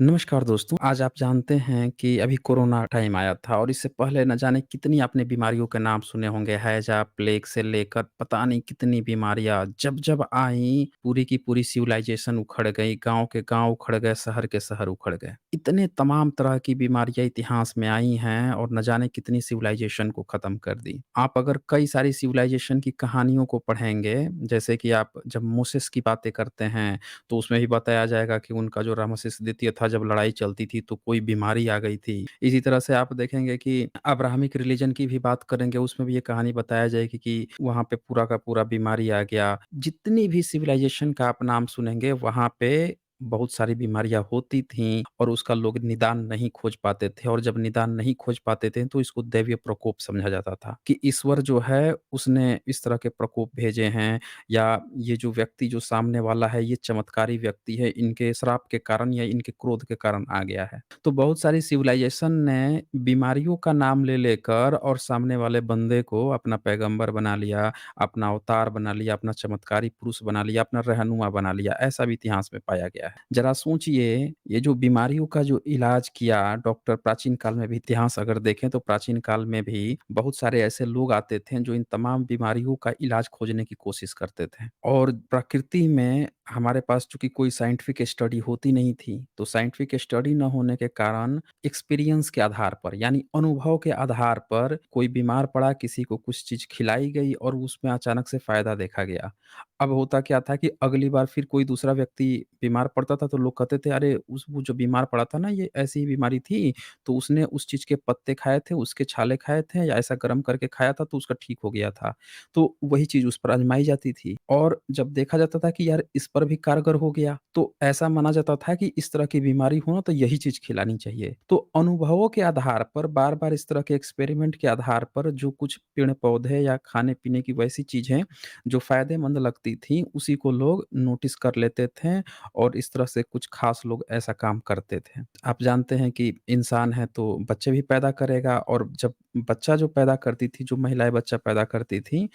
नमस्कार दोस्तों, आज आप जानते हैं कि अभी कोरोना टाइम आया था और इससे पहले न जाने कितनी आपने बीमारियों के नाम सुने होंगे, हैजा, प्लेग से लेकर पता नहीं कितनी बीमारियाँ जब-जब आईं, पूरी की पूरी सिविलाइज़ेशन उखड़ गई, गाँव के गाँव उखड़ गए, शहर के शहर उखड़ गए। इतने तमाम तरह की बीमारियाँ इतिहास में आई हैं और न जाने कितनी सिविलाइज़ेशन को ख़त्म कर दी। आप अगर कई सारी सिविलाइज़ेशन की कहानियों को पढ़ेंगे, जैसे कि आप जब मोसेस की बातें करते हैं तो उसमें भी बताया जाएगा कि उनका जो रामसेस द्वितीय था जब लड़ाई चलती थी तो कोई बीमारी आ गई थी। इसी तरह से आप देखेंगे कि अब्राहमिक रिलिजन की भी बात करेंगे उसमें भी ये कहानी बताया जाएगी कि वहाँ पे पूरा का पूरा बीमारी आ गया। जितनी भी सिविलाइज़ेशन का आप नाम सुनेंगे वहाँ पे बहुत सारी बीमारियाँ होती थीं और उसका लोग निदान नहीं खोज पाते थे और जब निदान नहीं खोज पाते थे तो इसको दैवीय प्रकोप समझा जाता था कि ईश्वर जो है उसने इस तरह के प्रकोप भेजे हैं या ये जो व्यक्ति जो सामने वाला है ये चमत्कारी व्यक्ति है, इनके श्राप के कारण या इनके क्रोध के कारण आ गया है। तो बहुत सारी सिविलाइज़ेशन ने बीमारियों का नाम ले लेकर और सामने वाले बंदे को अपना पैगंबर बना लिया, अपना अवतार बना लिया, अपना चमत्कारी पुरुष बना लिया, अपना रहनुमा बना लिया, ऐसा भी इतिहास में पाया गया है। ज़रा सोचिए, ये जो बीमारियों का जो इलाज किया डॉक्टर प्राचीन काल में भी इतिहास अगर देखें तो प्राचीन काल में भी बहुत सारे ऐसे लोग आते थे जो इन तमाम बीमारियों का इलाज खोजने की कोशिश करते थे। और प्रकृति में हमारे पास चूँकि कोई साइंटिफिक स्टडी होती नहीं थी, तो साइंटिफिक स्टडी न होने के कारण एक्सपीरियंस के आधार पर यानी अनुभव के आधार पर कोई बीमार पड़ा, किसी को कुछ चीज़ खिलाई गई और उसमें अचानक से फ़ायदा देखा गया। अब होता क्या था कि अगली बार फिर कोई दूसरा व्यक्ति बीमार पड़ता था तो लोग कहते थे, "अरे! उस वो जो बीमार पड़ा था ना ये ऐसी ही बीमारी थी, तो उसने उस चीज़ के पत्ते खाए थे, उसके छाले खाए थे या ऐसा गरम करके खाया था तो उसका ठीक हो गया था।" तो वही चीज़ उस पर आज़माई जाती थी और जब देखा जाता था कि यार इस पर भी कारगर हो गया, तो ऐसा माना जाता था कि इस तरह की बीमारी हो ना तो यही चीज़ खिलानी चाहिए। तो अनुभवों के आधार पर बार-बार इस तरह के एक्सपेरिमेंट के आधार पर जो कुछ पेड़-पौधे या खाने-पीने की वैसी चीज़ें जो फ़ायदेमंद लगती थीं, उसी को लोग नोटिस कर लेते थे और इस तरह से कुछ ख़ास लोग ऐसा काम करते थे। आप जानते हैं कि इंसान है तो बच्चे भी पैदा करेगा और जब बच्चा जो पैदा करती थी, जो महिलाएँ बच्चा पैदा करती थीं,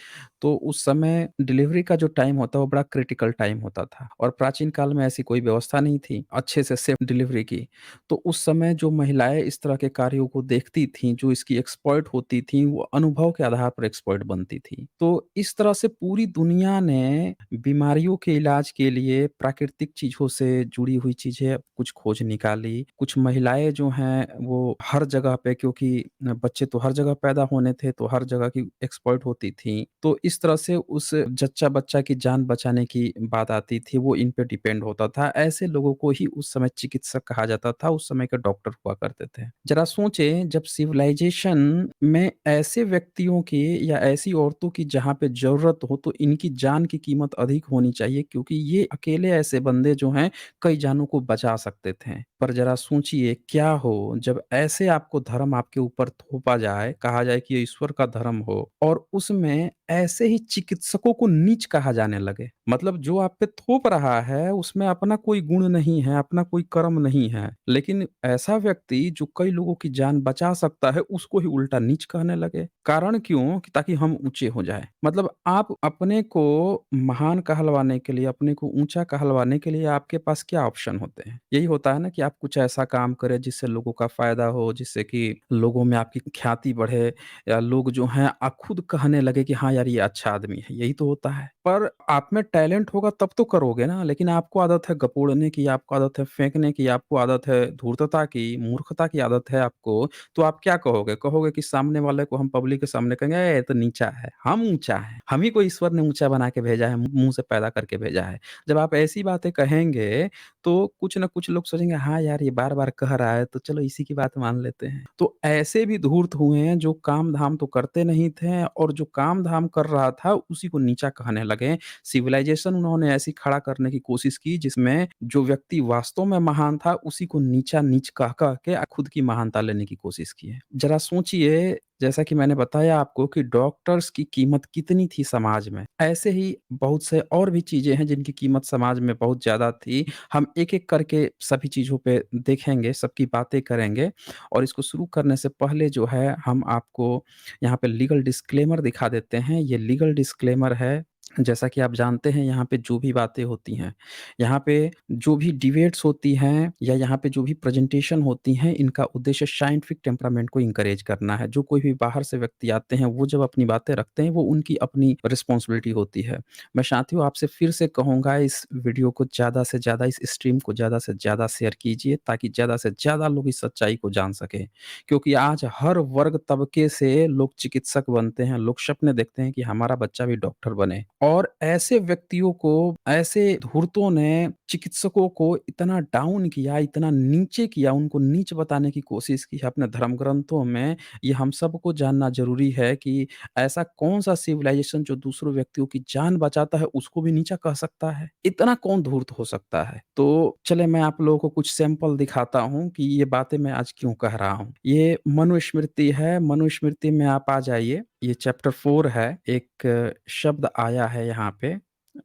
तो उस समय डिलीवरी का जो टाइम होता है वो बड़ा क्रिटिकल टाइम होता था और प्राचीन काल में ऐसी कोई व्यवस्था नहीं थी अच्छे से सेफ डिलीवरी की। तो उस समय जो महिलाएँ इस तरह के कार्यों को देखती थीं, जो इसकी एक्सपर्ट होती थीं, वो अनुभव के आधार पर एक्सपर्ट बनती थीं। तो इस तरह से पूरी दुनिया ने बीमारियों के इलाज के लिए प्राकृतिक चीज़ों से जुड़ी हुई चीज़ें कुछ खोज निकाली। कुछ महिलाएँ जो हैं वो हर जगह पे क्योंकि बच्चे तो हर जगह पैदा होने थे, तो हर जगह की एक्सपर्ट होती थीं। तो इस तरह से उस जच्चा-बच्चा की जान बचाने की बात आती थी, वो इन पे डिपेंड होता था। ऐसे लोगों को ही उस समय चिकित्सक कहा जाता था, उस समय के डॉक्टर हुआ करते थे। ज़रा सोचें जब सिविलाइज़ेशन में ऐसे व्यक्तियों की या ऐसी औरतों की जहाँ पे ज़रूरत हो, तो इनकी जान की कीमत अधिक होनी चाहिए क्योंकि ये अकेले ऐसे बंदे जो हैं, कई जानों को बचा सकते थे। पर ज़रा सोचिए क्या हो जब ऐसे आपको धर्म आपके ऊपर थोपा जाए, कहा जाए कि ये ईश्वर का धर्म हो और उसमें ऐसे ही चिकित्सकों को नीच कहा जाने लगे। मतलब जो आप पे थोप रहा है उसमें अपना कोई गुण नहीं है, अपना कोई कर्म नहीं है। लेकिन ऐसा व्यक्ति जो कई लोगों की जान बचा सकता है उसको ही उल्टा नीच कहने लगे। कारण क्यों? कि ताकि हम ऊँचे हो जाएँ। मतलब आप अपने को महान कहलवाने के लिए, अपने को ऊँचा कहलवाने के लिए आपके पास क्या ऑप्शन होते हैं? यही होता है ना कि आप कुछ ऐसा काम करें जिससे लोगों का फ़ायदा हो, जिससे कि लोगों में आपकी ख्याति बढ़े या लोग जो हैं खुद कहने लगे कि हाँ यार ये अच्छा आदमी है, यही तो होता है। पर आप में टैलेंट होगा तब तो करोगे ना, लेकिन आपको आदत है गपोड़ने की, आपको आदत है फेंकने की, आपको आदत है धूर्तता की, मूर्खता की आदत है आपको, तो आप क्या कहोगे? कहोगे कि सामने वाले को हम पब्लिक के सामने कहेंगे, "ए, ये तो नीचा है, हम ऊँचा हैं, हम ही को ईश्वर ने ऊँचा बना के भेजा है, मुँह से पैदा करके भेजा है।" जब आप ऐसी बातें कहेंगे, तो कुछ न कुछ लोग सोचेंगे, "हाँ यार, ये बार-बार कह रहा है, तो चलो इसी की बात मान लेते हैं।" तो ऐसे भी धूर्त हुए हैं जो काम-धाम तो करते नहीं थे और जो काम-धाम कर रहा था, उसी को नीचा कहने लगे। सिविलाइज़ेशन उन्होंने ऐसी खड़ा करने की कोशिश की जिसमें जो व्यक्ति वास्तव में महान था, उसी को नीचा नीच कह-कह के खुद की महानता लेने की कोशिश की है। ज़रा सोचिए, जैसा कि मैंने बताया आपको कि डॉक्टर्स की कीमत कितनी थी समाज में, ऐसे ही बहुत से और भी चीज़ें हैं जिनकी कीमत समाज में बहुत ज़्यादा थी। हम एक-एक करके सभी चीज़ों पे देखेंगे, सबकी बातें करेंगे और इसको शुरू करने से पहले जो है हम आपको यहाँ पे लीगल डिस्क्लेमर दिखा देते हैं। ये लीगल डिस्क्लेमर है जैसा कि आप जानते हैं यहाँ पे जो भी बातें होती हैं, यहाँ पे जो भी डिबेट्स होती हैं या यहाँ पे जो भी प्रेज़ेंटेशन होती हैं, इनका उद्देश्य साइंटिफिक टेम्परामेंट को एनकरेज करना है। जो कोई भी बाहर से व्यक्ति आते हैं, वो जब अपनी बातें रखते हैं, वो उनकी अपनी रिस्पॉन्सिबिलिटी होती है। मैं साथियों आपसे फिर से कहूँगा इस वीडियो को ज़्यादा से ज़्यादा, इस स्ट्रीम को ज़्यादा से ज़्यादा शेयर कीजिए ताकि ज़्यादा से ज़्यादा लोग इस सच्चाई को जान सकें। क्योंकि आज हर वर्ग तबके से लोग चिकित्सक बनते हैं, लोग सपने देखते हैं कि हमारा बच्चा भी डॉक्टर बने। और ऐसे व्यक्तियों को, ऐसे धूर्तों ने चिकित्सकों को इतना डाउन किया, इतना नीचे किया, उनको नीच बताने की कोशिश की है अपने धर्म ग्रंथों में। ये हम सबको जानना ज़रूरी है कि ऐसा कौन-सा सिविलाइज़ेशन जो दूसरों व्यक्तियों की जान बचाता है, उसको भी नीचा कह सकता है? इतना कौन धूर्त हो सकता है? तो चलिए मैं आप लोगों को कुछ सैंपल दिखाता हूँ कि ये बातें मैं आज क्यों कह रहा हूँ। ये मनुस्मृति है, मनुस्मृति में आप आ जाइए। ये चैप्टर 4 है, एक शब्द आया है यहाँ पे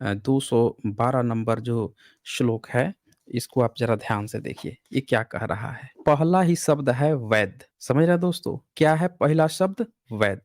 212 नंबर जो श्लोक है, इसको आप ज़रा ध्यान से देखिए, ये क्या कह रहा है? पहला ही शब्द है वैद, समझ रहे हैं दोस्तों? क्या है पहला शब्द? वैद।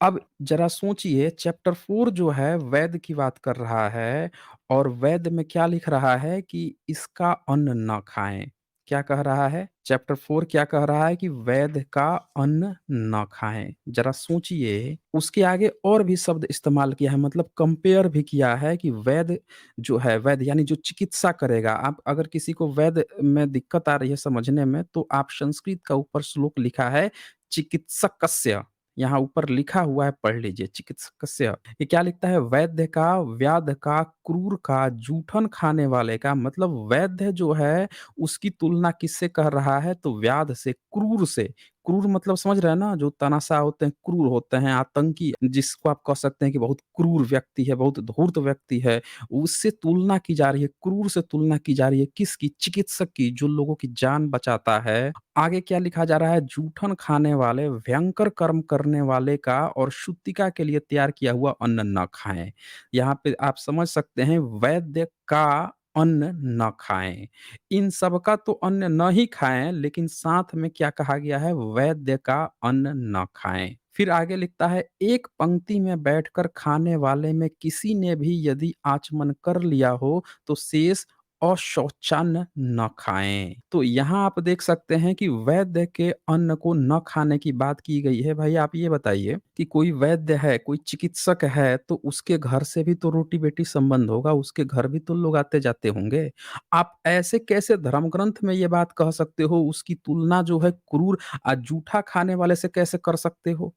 अब ज़रा सोचिए चैप्टर 4 जो है वैद की बात कर रहा है और वैद में क्या लिख रहा है कि इसका अन्न ना खाएँ। क्या कह रहा है? चैप्टर 4 क्या कह रहा है कि वैद का अन्न ना खाएँ। ज़रा सोचिए, उसके आगे और भी शब्द इस्तेमाल किया है मतलब कंपेयर भी किया है कि वैद जो है, वैद यानी जो चिकित्सा करेगा। आप अगर किसी को वैद में दिक्कत आ रही है समझने में, तो आप संस्कृत का ऊपर श्लोक लिखा है चिकित्सकस्य, यहाँ ऊपर लिखा हुआ है पढ़ लीजिए चिकित्सकस्य। ये क्या लिखता है? वैद्य का, व्याध का, क्रूर का, जूठन खाने वाले का। मतलब वैद्य जो है उसकी तुलना किससे कर रहा है? तो व्याध से, क्रूर से। क्रूर मतलब समझ रहे हैं ना? जो तानाशाह होते हैं, क्रूर होते हैं, आतंकी, जिसको आप कह सकते हैं कि बहुत क्रूर व्यक्ति है, बहुत धूर्त व्यक्ति है, उससे तुलना की जा रही है, क्रूर से तुलना की जा रही है। किसकी? चिकित्सक की, जो लोगों की जान बचाता है। आगे क्या लिखा जा रहा है? जूठन खाने वाले, भयंकर कर्म करने वाले का और शुद्धिका के लिए तैयार किया हुआ अन्न न खाएँ। यहाँ पे आप समझ सकते हैं वैद्य का अन्न न खाएँ। इन सब का तो अन्न न ही खाएँ, लेकिन साथ में क्या कहा गया है? वैद्य का अन्न न खाएँ। फिर आगे लिखता है, एक पंक्ति में बैठकर खाने वाले में किसी ने भी यदि आचमन कर लिया हो, तो शेष अशौचान्न न खाएँ। तो यहाँ आप देख सकते हैं कि वैद्य के अन्न को न खाने की बात की गई है। भाई आप ये बताइए कि कोई वैद्य है, कोई चिकित्सक है, तो उसके घर से भी तो रोटी-बेटी संबंध होगा, उसके घर भी तो लोग आते-जाते होंगे। आप ऐसे कैसे धर्म ग्रंथ में ये बात कह सकते हो, उसकी तुलना जो है क्रूर जूठा खाने वाले से कैसे कर सकते हो?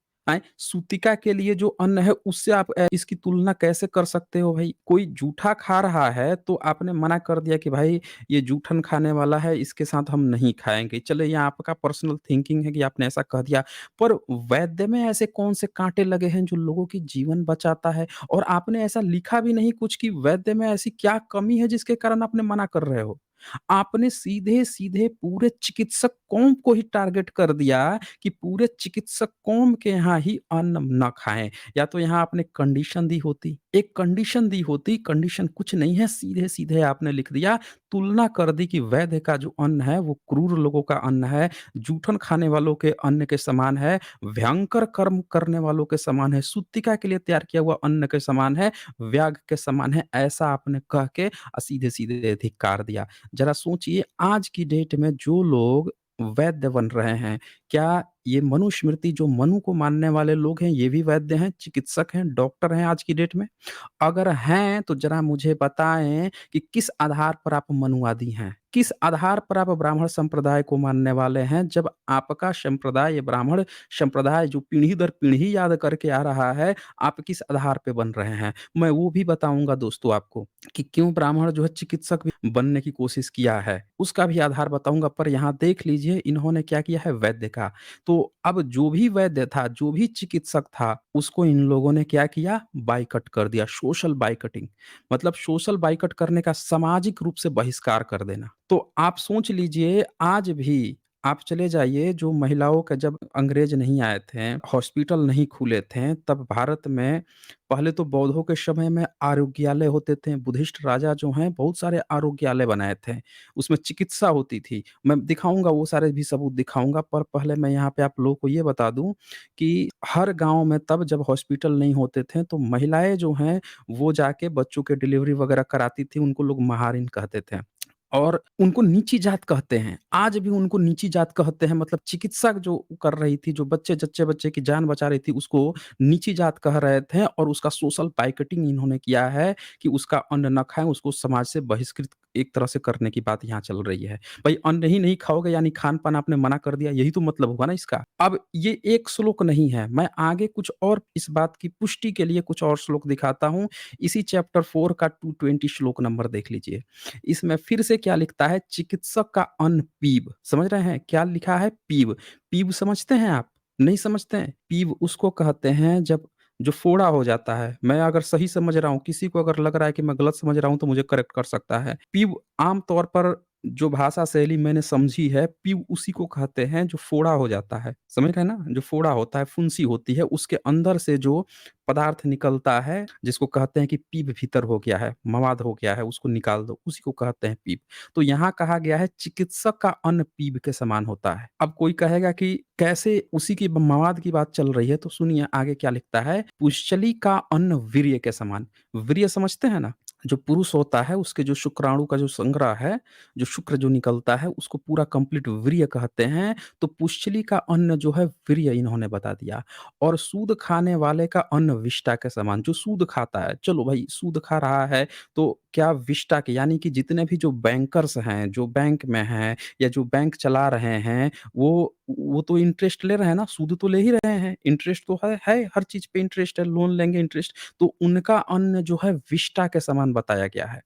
सूतिका के लिए जो अन्न है उससे आप इसकी तुलना कैसे कर सकते हो भई? कोई जूठा खा रहा है तो आपने मना कर दिया कि भाई ये जूठन खाने वाला है, इसके साथ हम नहीं खाएँगे। चलो ये आपका पर्सनल थिंकिंग है कि आपने ऐसा कह दिया, पर वैद्य में ऐसे कौन से काँटे लगे हैं जो लोगों की जीवन बचाता है? और आपने ऐसा लिखा भी नहीं कुछ कि वैद्य में ऐसी क्या कमी है जिसके कारण आपने मना कर रहे हो? आपने सीधे-सीधे पूरे चिकित्सक कौम को ही टारगेट कर दिया कि पूरे चिकित्सक कौम के यहाँ ही अन्न ना खाएँ। या तो यहाँ आपने कंडीशन दी होती, एक कंडीशन दी होती, कंडीशन कुछ नहीं है, सीधे-सीधे आपने लिख दिया, तुलना कर दी कि वैद्य का जो अन्न है वो क्रूर लोगों का अन्न है, जूठन खाने वालों के अन्न के समान है, भयंकर कर्म करने वालों के समान है, सूतिका के लिए तैयार किया हुआ अन्न के समान है, व्याघ के समान है, ऐसा आपने कह के सीधे-सीधे धिक्कार दिया। ज़रा सोचिए आज की डेट में जो लोग वैद्य बन रहे हैं, क्या ये मनुस्मृति जो मनु को मानने वाले लोग हैं, ये भी वैद्य हैं, चिकित्सक हैं, डॉक्टर हैं आज की डेट में? अगर हैं, तो ज़रा मुझे बताएँ कि किस आधार पर आप मनुवादी हैं? किस आधार पर आप ब्राह्मण संप्रदाय को मानने वाले हैं? जब आपका संप्रदाय, ये ब्राह्मण संप्रदाय जो पीढ़ी दर पीढ़ी याद करके आ रहा है, आप किस आधार पे बन रहे हैं? मैं वो भी बताऊँगा दोस्तों आपको कि क्यों ब्राह्मण जो है चिकित्सक भी बनने की कोशिश किया है, उसका भी आधार बताऊँगा। पर यहाँ देख लीजिए इन्होंने क्या किया है वैद्य का। तो अब जो भी वैद्य था, जो भी चिकित्सक था, उसको इन लोगों ने क्या किया? बायकॉट कर दिया, सोशल बायकॉटिंग। मतलब सोशल बायकॉट करने का सामाजिक रूप से बहिष्कार कर देना। तो आप सोच लीजिए आप चले जाइए जो महिलाओं का जब अंग्रेज नहीं आए थे, हॉस्पिटल नहीं खुले थे, तब भारत में पहले तो बौद्धों के समय में आरोग्यालय होते थे। बुद्धिस्ट राजा जो हैं बहुत सारे आरोग्यालय बनाए थे। उसमें चिकित्सा होती थी। मैं दिखाऊँगा वो सारे भी सबूत दिखाऊँगा, पर पहले मैं यहाँ पे आप लोगों को ये बता दूँ कि हर गाँव में तब जब हॉस्पिटल नहीं होते थे, तो महिलाएँ जो हैं वो जाके बच्चों के डिलीवरी वगैरह कराती थी। उनको लोग महारिन कहते थे। और उनको नीची जात कहते हैं। आज भी उनको नीची जात कहते हैं, मतलब चिकित्सा जो कर रही थी, जो जच्चे-बच्चे की जान बचा रही थी, उसको नीची जात कह रहे थे और उसका सोशल बाइकटिंग इन्होंने किया है कि उसका अन्न ना खाएँ, उसको समाज से बहिष्कृत एक तरह से करने की बात यहाँ चल रही है। भई अन्न ही नहीं खाओगे यानी खान-पान आपने मना कर दिया, यही तो मतलब होगा ना इसका। अब ये एक श्लोक नहीं है, मैं आगे कुछ और इस बात की पुष्टि के लिए कुछ और श्लोक दिखाता हूँ। इसी चैप्टर 4 का 220 श्लोक नंबर देख लीजिए। इसमें फिर से क्या लिखता है, चिकित्सक का अन्न पीव, समझ रहे हैं? क्या लिखा है? पीव। पीव समझते हैं आप? नहीं समझते हैं? पीव उसको कहते हैं जब जो फोड़ा हो जाता है। मैं अगर सही समझ रहा हूँ, किसी को अगर लग रहा है कि मैं गलत समझ रहा हूँ तो मुझे करेक्ट कर सकता है। पीव आम तौर पर जो भाषा शैली मैंने समझी है, पीव उसी को कहते हैं जो फोड़ा हो जाता है। समझ रहे हैं ना? जो फोड़ा होता है, फुंसी होती है, उसके अंदर से जो पदार्थ निकलता है, जिसको कहते हैं कि पीप भीतर हो गया है, मवाद हो गया है, उसको निकाल दो, उसी को कहते हैं पीप। तो यहाँ कहा गया है चिकित्सक का अन्न पीप के समान होता है। अब कोई कहेगा कि कैसे उसी की मवाद की बात चल रही है, तो सुनिए आगे क्या लिखता है, पुष्चली का अन्न वीर्य के समान। वीर्य समझते हैं ना? जो पुरुष होता है उसके जो शुक्राणु का जो संग्रह है, जो शुक्र जो निकलता है उसको पूरा कंप्लीट वीर्य कहते हैं। तो पुष्चली का अन्न जो है वीर्य इन्होंने बता दिया। और सूद खाने वाले का अन्न विष्ठा के समान, जो सूद खाता है, चलो भाई सूद खा रहा है, तो क्या विष्ठा के यानी कि जितने भी जो बैंकर्स हैं, जो बैंक में हैं या जो बैंक चला रहे हैं, वो तो इंटरेस्ट ले रहे हैं ना, सूद तो ले ही रहे हैं, इंटरेस्ट तो है, हर चीज़ पे इंटरेस्ट है, लोन लेंगे इंटरेस्ट, तो उनका अन्न जो है विष्ठा के समान बताया गया है।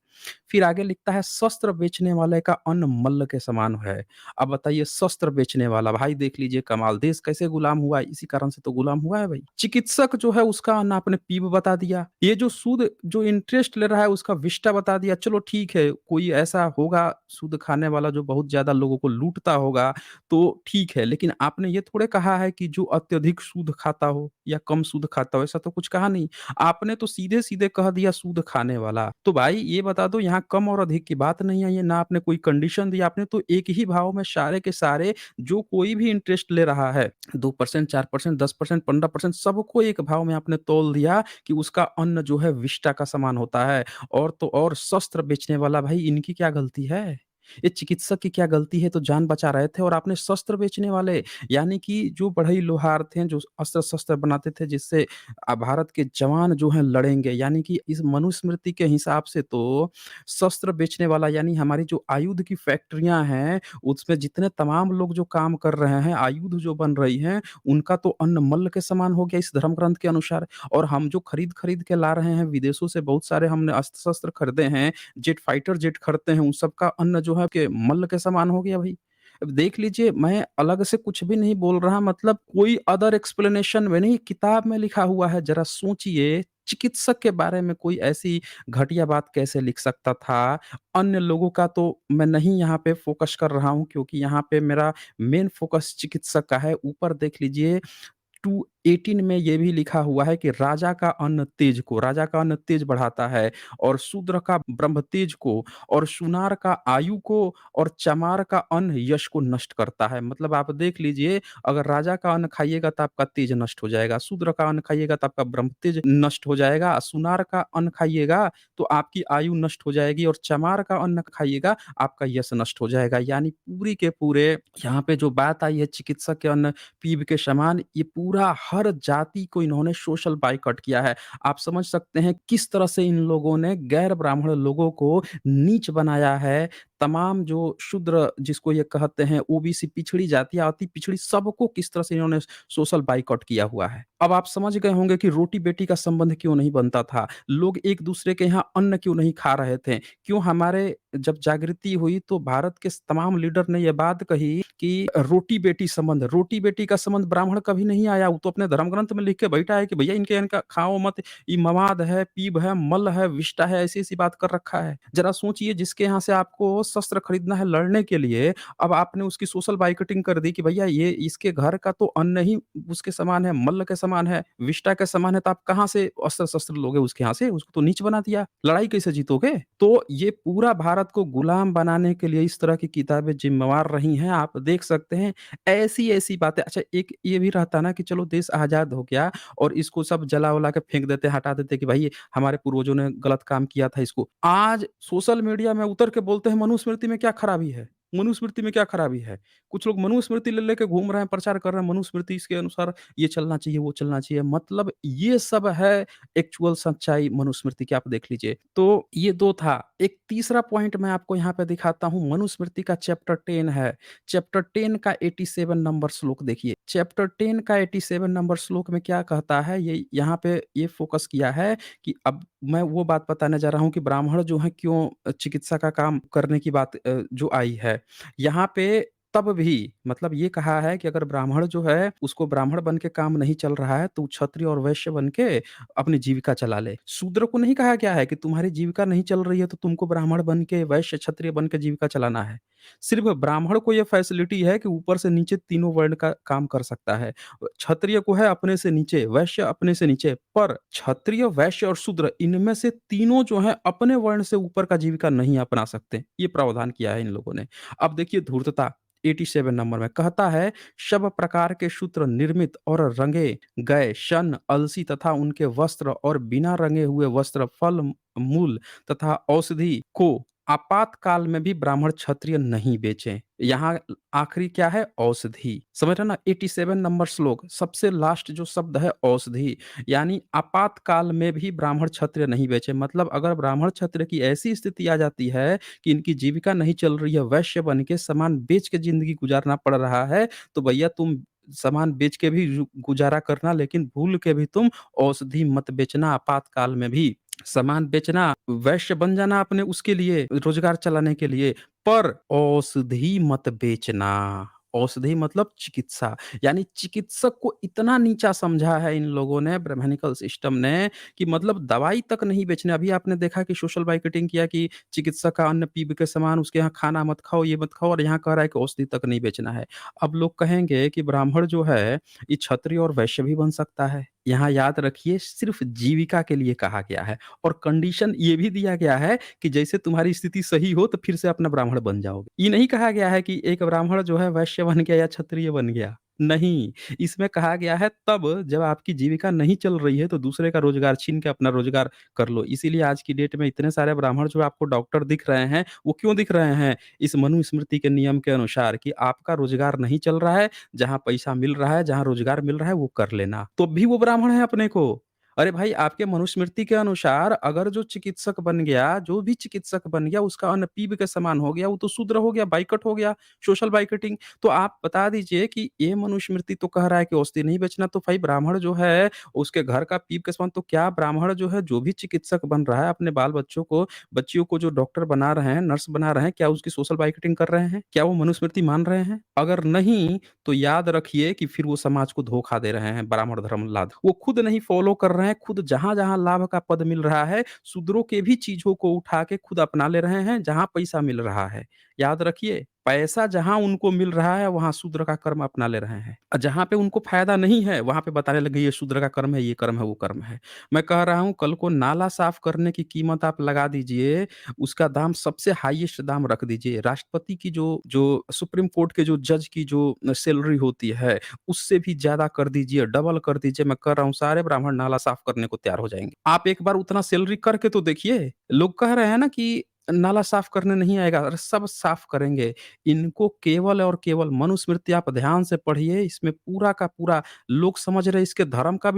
फिर आगे लिखता है शस्त्र बेचने वाले का अन्न मल्ल के समान है। अब बताइए शस्त्र बेचने वाला, भाई देख लीजिए कमाल, देश कैसे गुलाम हुआ है, इसी कारण से तो गुलाम हुआ है भाई। चिकित्सक जो है उसका अन्न आपने पीप बता दिया। ये जो सूद जो इंटरेस्ट ले रहा है उसका विष्टा बता दिया। चलो ठीक है, कोई ऐसा होगा सूद खाने वाला जो बहुत ज़्यादा लोगों को लूटता होगा, तो ठीक है। लेकिन आपने ये थोड़े कहा है कि जो अत्यधिक सूद खाता हो या कम सूद खाता हो, ऐसा तो कुछ कहा नहीं। आपने तो सीधे-सीधे कह दिया सूद खाने वाला। तो भाई ये बता दो यहाँ कम और अधिक की बात नहीं आई है, ना आपने कोई कंडीशन दी, आपने तो एक ही भाव में सारे के सारे जो कोई भी इंटरेस्ट ले रहा है 2% 4% 10% 15% सबको एक भाव में आपने तौल दिया कि उसका अन्न जो है विष्टा का समान होता है। और तो और शस्त्र बेचने वाला भाई इनकी क्या गलती है? ये चिकित्सक की क्या गलती है? तो जान बचा रहे थे और आपने शस्त्र बेचने वाले यानी कि जो बढ़ई-लोहार थे, जो अस्त्र-शस्त्र बनाते थे जिससे भारत के जवान जो हैं लड़ेंगे, यानी कि इस मनुस्मृति के हिसाब से तो शस्त्र बेचने वाला यानी हमारी जो आयुध की फैक्ट्रियाँ हैं, उसमें जितने तमाम लोग जो काम कर रहे हैं, आयुध जो बन रही हैं, उनका तो अन्न मल्ल के समान हो गया इस धर्म ग्रंथ के अनुसार। और हम जो खरीद-खरीद के ला रहे हैं विदेशों से बहुत सारे हमने अस्त्र-शस्त्र खरीदे हैं, जेट फाइटर जेट खरीदते हैं, उन सब का अन्न जो है कि मल्ल के समान हो गया भई। अब देख लीजिए मैं अलग से कुछ भी नहीं बोल रहा, मतलब कोई अदर एक्सप्लेनेशन में नहीं, किताब में लिखा हुआ है, ज़रा सोचिए चिकित्सक के बारे में कोई ऐसी घटिया बात कैसे लिख सकता था? अन्य लोगों का तो मैं नहीं यहाँ पे फ़ोकस कर रहा हूँ क्योंकि यहाँ पे मेरा मेन फ़ोकस चिकित्सक का है। ऊपर देख लीजिए 218 में ये भी लिखा हुआ है कि राजा का अन्न तेज बढ़ाता है और शूद्र का ब्रह्म तेज को और सुनार का आयु को और चमार का अन्न यश को नष्ट करता है। मतलब आप देख लीजिए अगर राजा का अन्न खाइएगा तो आपका तेज नष्ट हो जाएगा, शूद्र का अन्न खाइएगा तो आपका ब्रह्म तेज नष्ट हो जाएगा, सुनार का अन्न खाइएगा तो आपकी आयु नष्ट हो जाएगी और चमार का अन्न खाइएगा आपका यश नष्ट हो जाएगा। यानी पूरी के पूरे यहाँ पे जो बात आई है चिकित्सक के अन्न पीप के समान, ये पूरा हर जाति को इन्होंने सोशल बायकॉट किया है। आप समझ सकते हैं किस तरह से इन लोगों ने गैर ब्राह्मण लोगों को नीच बनाया है। तमाम जो शूद्र जिसको ये कहते हैं ओबीसी पिछड़ी जाति या अति पिछड़ी सबको किस तरह से इन्होंने सोशल बायकॉट किया हुआ है। अब आप समझ गए होंगे कि रोटी-बेटी का संबंध क्यों नहीं बनता था। लोग एक-दूसरे के यहाँ अन्न क्यों नहीं खा रहे थे। क्यों हमारे जब जागृति हुई तो भारत के तमाम लीडर ने ये बात कही कि रोटी-बेटी का संबंध ब्राह्मण कभी नहीं आया। वो तो अपने धर्म ग्रंथ में लिख के बैठा है कि भैया इनके इनका खाओ मत, ये मवाद है, पीप है, मल है, विष्टा है, ऐसी-ऐसी बात कर रखा है। ज़रा सोचिए जिसके यहाँ से आपको शस्त्र खरीदना है लड़ने के लिए, अब आपने उसकी सोशल बाइकटिंग कर दी कि भैया ये इसके घर का तो अन्न ही उसके समान है, मल्ल के समान है, विष्टा के समान है, तो आप कहाँ से अस्त्र-शस्त्र लोगे उसके यहाँ से? उसको तो नीच बना दिया, लड़ाई कैसे जीतोगे? तो ये पूरा भारत को गुलाम बनाने के लिए इस तरह की किताबें ज़िम्मेवार रही हैं। आप देख सकते हैं ऐसी-ऐसी बातें। अच्छा, एक ये भी रहता ना कि चलो देश आज़ाद हो गया और इसको सब जला-वला के फेंक देते, हटा देते कि भाई हमारे पूर्वजों ने गलत काम किया था इसको। आज सोशल मीडिया में उतर के बोलते हैं मनुस्मृति में क्या खराबी है? मनुस्मृति में क्या खराबी है? कुछ लोग मनुस्मृति ले लेके घूम रहे हैं, प्रचार कर रहे हैं, मनुस्मृति इसके अनुसार ये चलना चाहिए, वो चलना चाहिए। मतलब ये सब है एक्चुअल सच्चाई मनुस्मृति की, आप देख लीजिए। तो ये 2 था। एक तीसरा पॉइंट मैं आपको यहाँ पे दिखाता हूँ, मनुस्मृति का चैप्टर 10 है। चैप्टर 10 का 87 नंबर श्लोक देखिए। चैप्टर 10 का 87 नंबर श्लोक में क्या कहता है, ये यहाँ पे ये फ़ोकस किया है कि अब मैं वो बात बताने जा रहा हूँ कि ब्राह्मण जो हैं क्यों चिकित्सा का काम करने की बात जो आई है। यहाँ पे तब भी मतलब ये कहा है कि अगर ब्राह्मण जो है उसको ब्राह्मण बन के काम नहीं चल रहा है तो क्षत्रिय और वैश्य बन के अपनी जीविका चला ले। शूद्र को नहीं कहा गया है कि तुम्हारी जीविका नहीं चल रही है तो तुमको ब्राह्मण बन के वैश्य क्षत्रिय बन के जीविका चलाना है। सिर्फ ब्राह्मण को ये फैसिलिटी है कि ऊपर से नीचे तीनों वर्ण का काम कर सकता है। क्षत्रिय को है अपने से नीचे, वैश्य अपने से नीचे, पर क्षत्रिय, वैश्य और शूद्र इनमें से तीनों जो हैं अपने वर्ण से ऊपर का जीविका नहीं अपना सकते। ये प्रावधान किया है इन लोगों ने। अब देखिए धूर्तता 87 नंबर में कहता है, सब प्रकार के सूत्र निर्मित और रंगे गए शन, अलसी तथा उनके वस्त्र और बिना रंगे हुए वस्त्र, फल, मूल तथा औषधि को आपातकाल में भी ब्राह्मण क्षत्रिय नहीं बेचें। यहाँ आखिरी क्या है? औषधि। समझ रहे हैं ना? 87 नंबर श्लोक सबसे लास्ट जो शब्द है औषधि, यानी आपातकाल में भी ब्राह्मण क्षत्रिय नहीं बेचे। मतलब अगर ब्राह्मण क्षत्रिय की ऐसी स्थिति आ जाती है कि इनकी जीविका नहीं चल रही है, वैश्य बन के सामान बेच के ज़िंदगी गुज़ारना पड़ रहा है, तो भैया तुम सामान बेच के भी गुज़ारा करना, लेकिन भूल के भी तुम औषधि मत बेचना आपातकाल में भी। सामान बेचना, वैश्य बन जाना अपने उसके लिए, रोज़गार चलाने के लिए, पर औषधि मत बेचना। औषधि मतलब चिकित्सा, यानी चिकित्सक को इतना नीचा समझा है इन लोगों ने, ब्राह्मणिकल सिस्टम ने, कि मतलब दवाई तक नहीं बेचने। अभी आपने देखा कि सोशल मार्केटिंग किया कि चिकित्सक का अन्न पीप के समान, उसके यहाँ खाना मत खाओ, ये मत खाओ, और यहाँ कह रहा है कि औषधि तक नहीं बेचना है। अब लोग कहेंगे कि ब्राह्मण जो है, ये क्षत्रिय और वैश्य भी बन सकता है। यहाँ याद रखिए सिर्फ़ जीविका के लिए कहा गया है और कंडीशन ये भी दिया गया है कि जैसे तुम्हारी स्थिति सही हो तो फिर से अपना ब्राह्मण बन जाओगे। ये नहीं कहा गया है कि एक ब्राह्मण जो है वैश्य बन गया या क्षत्रिय बन गया। नहीं, इसमें कहा गया है तब जब आपकी जीविका नहीं चल रही है तो दूसरे का रोज़गार छीन के अपना रोज़गार कर लो। इसीलिए आज की डेट में इतने सारे ब्राह्मण जो आपको डॉक्टर दिख रहे हैं, वो क्यों दिख रहे हैं? इस मनुस्मृति के नियम के अनुसार कि आपका रोज़गार नहीं चल रहा है, जहाँ पैसा मिल रहा है, जहाँ रोज़गार मिल रहा है वो कर लेना। तो भी वो ब्राह्मण है अपने को। अरे भाई आपके मनुस्मृति के अनुसार अगर जो चिकित्सक बन गया, जो भी चिकित्सक बन गया उसका अन्न पीप के समान हो गया, वो तो शूद्र हो गया, बाइकट हो गया, सोशल बाइकटिंग। तो आप बता दीजिए कि ये मनुस्मृति तो कह रहा है कि औषधि नहीं बेचना, तो भाई ब्राह्मण जो है उसके घर का पीप के समान, तो क्या ब्राह्मण जो है जो भी चिकित्सक बन रहा है अपने बाल-बच्चों को, बच्चियों को जो डॉक्टर बना रहे हैं, नर्स बना रहे हैं, क्या उसकी सोशल बाइकटिंग कर रहे हैं? क्या वो मनुस्मृति मान रहे हैं? अगर नहीं तो याद रखिए कि फिर वो समाज को धोखा दे रहे हैं, ब्राह्मण धर्म लाद। वो खुद नहीं फॉलो कर रहे हैं, खुद जहाँ-जहाँ लाभ का पद मिल रहा है, शूद्रों के भी चीज़ों को उठा के खुद अपना ले रहे हैं, जहाँ पैसा मिल रहा है। याद रखिए, पैसा जहाँ उनको मिल रहा है, वहाँ शूद्र का कर्म अपना ले रहे हैं। जहाँ पे उनको फ़ायदा नहीं है, वहाँ पे बताने लगे ये शूद्र का कर्म है, ये कर्म है, वो कर्म है। मैं कह रहा हूँ कल को नाला साफ करने की कीमत आप लगा दीजिए, उसका दाम सबसे हाईएस्ट दाम रख दीजिए। राष्ट्रपति की जो जो सुप्रीम कोर्ट के जो जज की जो सैलरी होती है, उससे भी ज़्यादा कर दीजिए, डबल कर दीजिए। मैं कह रहा हूँ सारे ब्राह्मण नाला साफ करने को तैयार हो जाएँगे। आप एक बार उतना सैलरी करके तो देखिए। लोग कह रहे हैं ना कि नाला साफ करने नहीं आएगा, अरे सब साफ करेंगे। इनको केवल और केवल मनुस्मृति आप ध्यान से पढ़िए, इसमें पूरा का पूरा लोग समझ रहे हैं इसके धर्म का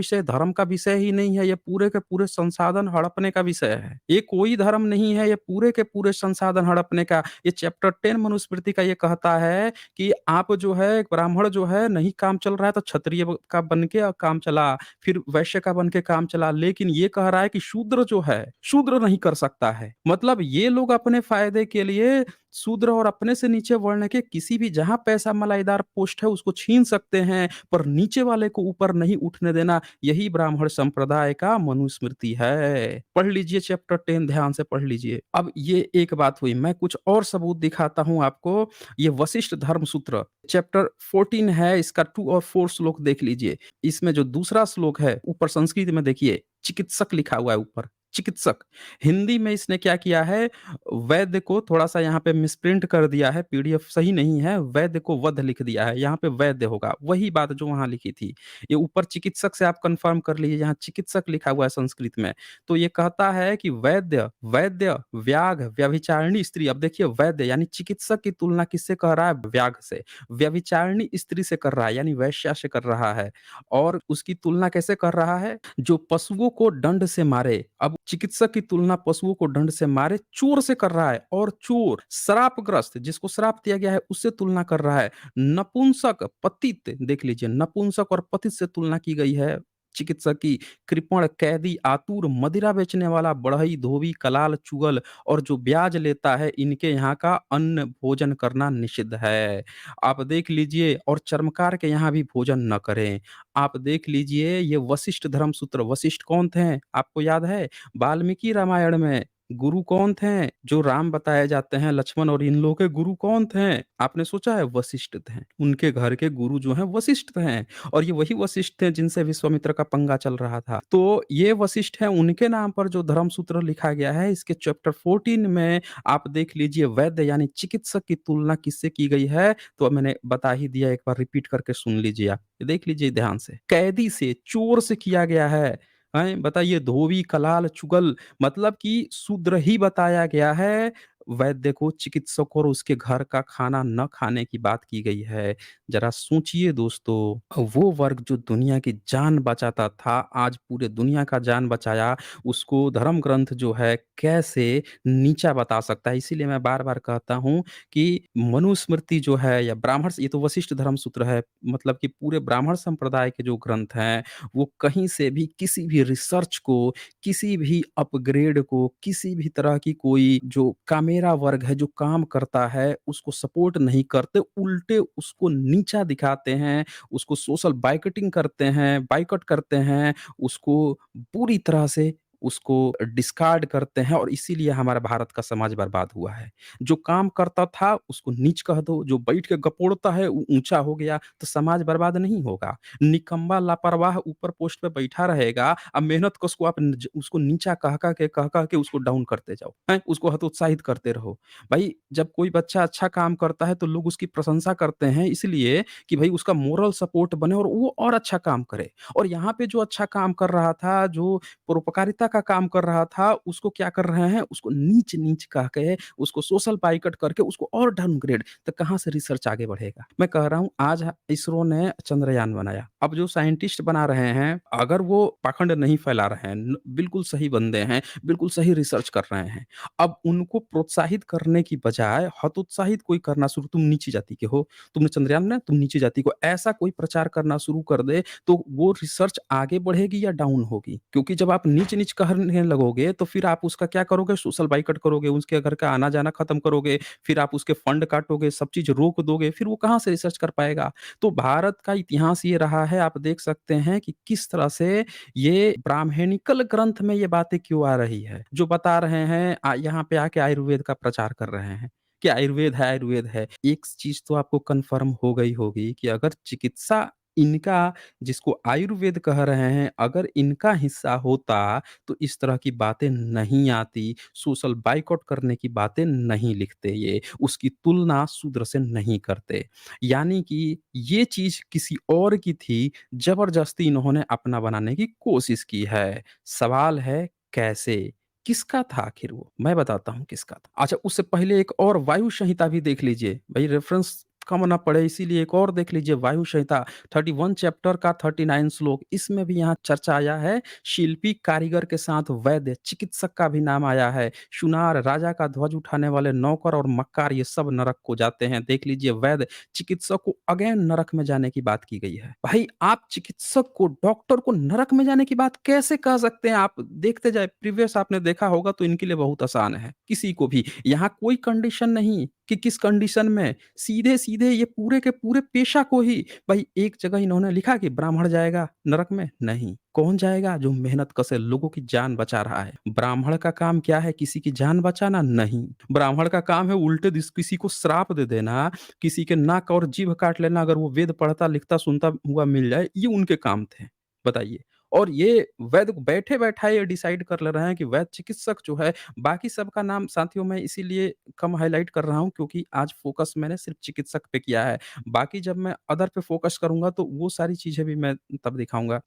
विषय ही नहीं है, ये पूरे के पूरे संसाधन हड़पने का विषय है। ये कोई धर्म नहीं है, ये पूरे के पूरे संसाधन हड़पने का। ये चैप्टर 10 मनुस्मृति का ये कहता है कि आप जो है एक ब्राह्मण जो है नहीं काम चल रहा है तो क्षत्रिय का बन के काम चला, फिर वैश्य का बन के काम चला। लेकिन ये कह रहा है कि शूद्र जो है, शूद्र नहीं कर सकता है। मतलब ये लोग लोग अपने फ़ायदे के लिए शूद्र और अपने से नीचे वर्ण के किसी भी जहाँ पैसा मलाईदार पोस्ट है उसको छीन सकते हैं, पर नीचे वाले को ऊपर नहीं उठने देना, यही ब्राह्मण संप्रदाय का मनुस्मृति है। पढ़ लीजिए चैप्टर 10 ध्यान से पढ़ लीजिए। अब ये एक बात हुई, मैं कुछ और सबूत दिखाता हूँ आपको। ये वशिष्ठ धर्म सूत्र चैप्टर 14 है, इसका 2 और 4 श्लोक देख लीजिए। इसमें जो दूसरा श्लोक है, ऊपर संस्कृत में देखिए, चिकित्सक लिखा हुआ है ऊपर, चिकित्सक। हिंदी में इसने क्या किया है, वैद्य को थोड़ा-सा यहाँ पे मिसप्रिंट कर दिया है, पीडीएफ सही नहीं है, वैद्य को वध लिख दिया है, यहाँ पे वैद्य होगा, वही बात जो वहाँ लिखी थी। ये ऊपर चिकित्सक से आप कन्फर्म कर लीजिए, यहाँ चिकित्सक लिखा हुआ है संस्कृत में। तो ये कहता है कि वैद्य, वैद्य, व्याघ, व्यभिचारिणी स्त्री। अब देखिए वैद्य यानी चिकित्सक की तुलना किससे कर रहा है? व्याघ से। व्यभिचारिणी स्त्री से कर रहा है, यानी वेश्या से कर रहा है। और उसकी तुलना कैसे कर रहा है? जो पशुओं को दंड से मारे, अब चिकित्सक की तुलना पशुओं को दंड से मारे चोर से कर रहा है, और चोर श्रापग्रस्त जिसको श्राप दिया गया है उससे तुलना कर रहा है। नपुंसक पतित देख लीजिए, नपुंसक और पतित से तुलना की गई है चिकित्सक की। कृपण, कैदी, आतुर, मदिरा बेचने वाला, बढ़ई, धोबी, कलाल, चुगल और जो ब्याज लेता है, इनके यहाँ का अन्न भोजन करना निषिद्ध है। आप देख लीजिए, और चर्मकार के यहाँ भी भोजन न करें। आप देख लीजिए, ये वशिष्ठ धर्म सूत्र, वशिष्ठ कौन थे? आपको याद है? वाल्मीकि रामायण में गुरु कौन थे? जो राम बताए जाते हैं, लक्ष्मण, और इन लोगों के गुरु कौन थे? आपने सोचा है? वशिष्ठ थे। उनके घर के गुरु जो हैं वशिष्ठ हैं, और ये वही वशिष्ठ थे जिनसे विश्वामित्र का पंगा चल रहा था। तो ये वशिष्ठ हैं, उनके नाम पर जो धर्म सूत्र लिखा गया है, इसके चैप्टर 14 में आप देख लीजिए, वैद्य यानी चिकित्सक की तुलना किससे की गई है? तो मैंने बता ही दिया, एक बार रिपीट करके सुन लीजिए आप। देख लीजिए ध्यान से। कैदी से, चोर से किया गया है। हैं? बताइए, धोबी, कलाल, चुगल, मतलब कि शूद्र ही बताया गया है। वैद्य को, चिकित्सक और उसके घर का खाना न खाने की बात की गई है। ज़रा सोचिए दोस्तों, वो वर्ग जो दुनिया की जान बचाता था, आज पूरे दुनिया का जान बचाया, उसको धर्म ग्रंथ जो है कैसे नीचा बता सकता है। इसीलिए मैं बार-बार कहता हूँ कि मनुस्मृति जो है, या ब्राह्मण, ये तो वशिष्ठ धर्म सूत्र है, मतलब कि पूरे ब्राह्मण संप्रदाय के जो ग्रंथ हैं, वो कहीं से भी किसी भी रिसर्च को, किसी भी अपग्रेड को, किसी भी तरह की कोई जो कामेरा वर्ग है, जो काम करता है, उसको सपोर्ट नहीं करते, उल्टे उसको नीचा दिखाते हैं, उसको सोशल बायकॉटिंग करते हैं, बायकॉट करते हैं, उसको पूरी तरह से उसको डिस्कार्ड करते हैं, और इसीलिए हमारा भारत का समाज बर्बाद हुआ है। जो काम करता था उसको नीच कह दो, जो बैठ के गपोड़ता है वो ऊँचा हो गया, तो समाज बर्बाद नहीं होगा। निकम्मा लापरवाह ऊपर पोस्ट पे बैठा रहेगा, अब मेहनत कस को आप उसको नीचा कह कह के उसको डाउन करते जाओ, हैं? उसको हतोत्साहित करते रहो। भाई, जब कोई बच्चा अच्छा काम करता है तो लोग उसकी प्रशंसा करते हैं, इसलिए कि भाई उसका मोरल सपोर्ट बने और वो और अच्छा काम करे। और यहाँ पे जो अच्छा काम कर रहा था, जो परोपकारिता का काम कर रहा था, उसको क्या कर रहे हैं? उसको नीच-नीच कह के, उसको सोशल बायकॉट करके, उसको और डाउनग्रेड, तो कहाँ से रिसर्च आगे बढ़ेगा? मैं कह रहा हूँ, आज इसरो ने चंद्रयान बनाया। अब जो साइंटिस्ट बना रहे हैं, अगर वो पाखंड नहीं फैला रहे हैं, बिल्कुल सही बंदे हैं, बिल्कुल सही रिसर्च कर रहे हैं। अब उनको प्रोत्साहित करने की बजाय हतोत्साहित कोई करना शुरू, तुम नीची जाति के हो, तुमने चंद्रयान बनाया, तुम नीची जाति को, ऐसा कोई प्रचार करना शुरू कर दे, तो वो रिसर्च आगे बढ़ेगी या डाउन होगी? क्योंकि जब आप नीच-नीच कहने लगोगे, तो फिर आप उसका क्या करोगे? सोशल बायकॉट करोगे, उसके घर का आना-जाना खत्म करोगे, फिर आप उसके फंड काटोगे, सब चीज़ रोक दोगे, फिर वो कहाँ से रिसर्च कर पाएगा? तो भारत का इतिहास ये रहा है, आप देख सकते हैं कि किस तरह से ये ब्राह्मणिकल ग्रंथ में ये बातें क्यों आ रही है। जो बता रहे हैं, यहाँ पे आके आयुर्वेद का प्रचार कर रहे हैं कि आयुर्वेद है, आयुर्वेद है। एक चीज़ तो आपको कन्फर्म हो गई होगी कि अगर चिकित्सा इनका, जिसको आयुर्वेद कह रहे हैं, अगर इनका हिस्सा होता, तो इस तरह की बातें नहीं आती, सोशल बायकॉट करने की बातें नहीं लिखते ये, उसकी तुलना शूद्र से नहीं करते। यानी कि ये चीज़ किसी और की थी, ज़बरदस्ती इन्होंने अपना बनाने की कोशिश की है। सवाल है कैसे? किसका था आखिर वो? मैं बताता हूँ किसका था। अच्छा, उससे पहले एक और वायु संहिता भी देख लीजिए। भई रेफ़रेंस कम ना पड़े, इसीलिए एक और देख लीजिए वायु संहिता 31 चैप्टर का 39 श्लोक, इसमें भी यहाँ चर्चा आया है। शिल्पी कारीगर के साथ वैद्य, चिकित्सक का भी नाम आया है। सुनार, राजा का ध्वज उठाने वाले नौकर और मक्कार, ये सब नरक को जाते हैं। देख लीजिए वैद्य, चिकित्सक को अगेन नरक में जाने की बात की गई है। भाई आप चिकित्सक को, डॉक्टर को नरक में जाने की बात कैसे कह सकते हैं? आप देखते जाए, प्रीवियस आपने देखा होगा तो इनके लिए बहुत आसान है, किसी को भी। यहाँ कोई कंडीशन नहीं कि किस कंडीशन में, सीधे-सीधे ये पूरे के पूरे पेशा को ही, भाई एक जगह इन्होंने लिखा कि ब्राह्मण जाएगा नरक में? नहीं। कौन जाएगा? जो मेहनत कसे, लोगों की जान बचा रहा है। ब्राह्मण का काम क्या है? किसी की जान बचाना? नहीं। ब्राह्मण का काम है उल्टे दिस किसी को श्राप दे देना, किसी के नाक और जीभ काट लेना, अगर वो वेद पढ़ता, लिखता, सुनता हुआ मिल जाए, ये उनके काम थे। बताइए। और ये वैद्य बैठे-बैठाए ये डिसाइड कर ले रहे हैं कि वैद्य चिकित्सक जो है, बाकी सबका नाम साथियों मैं इसीलिए कम हाइलाइट कर रहा हूँ क्योंकि आज फ़ोकस मैंने सिर्फ़ चिकित्सक पे किया है। बाकी जब मैं अदर पे फ़ोकस करूँगा तो वो सारी चीज़ें भी मैं तब दिखाऊँगा।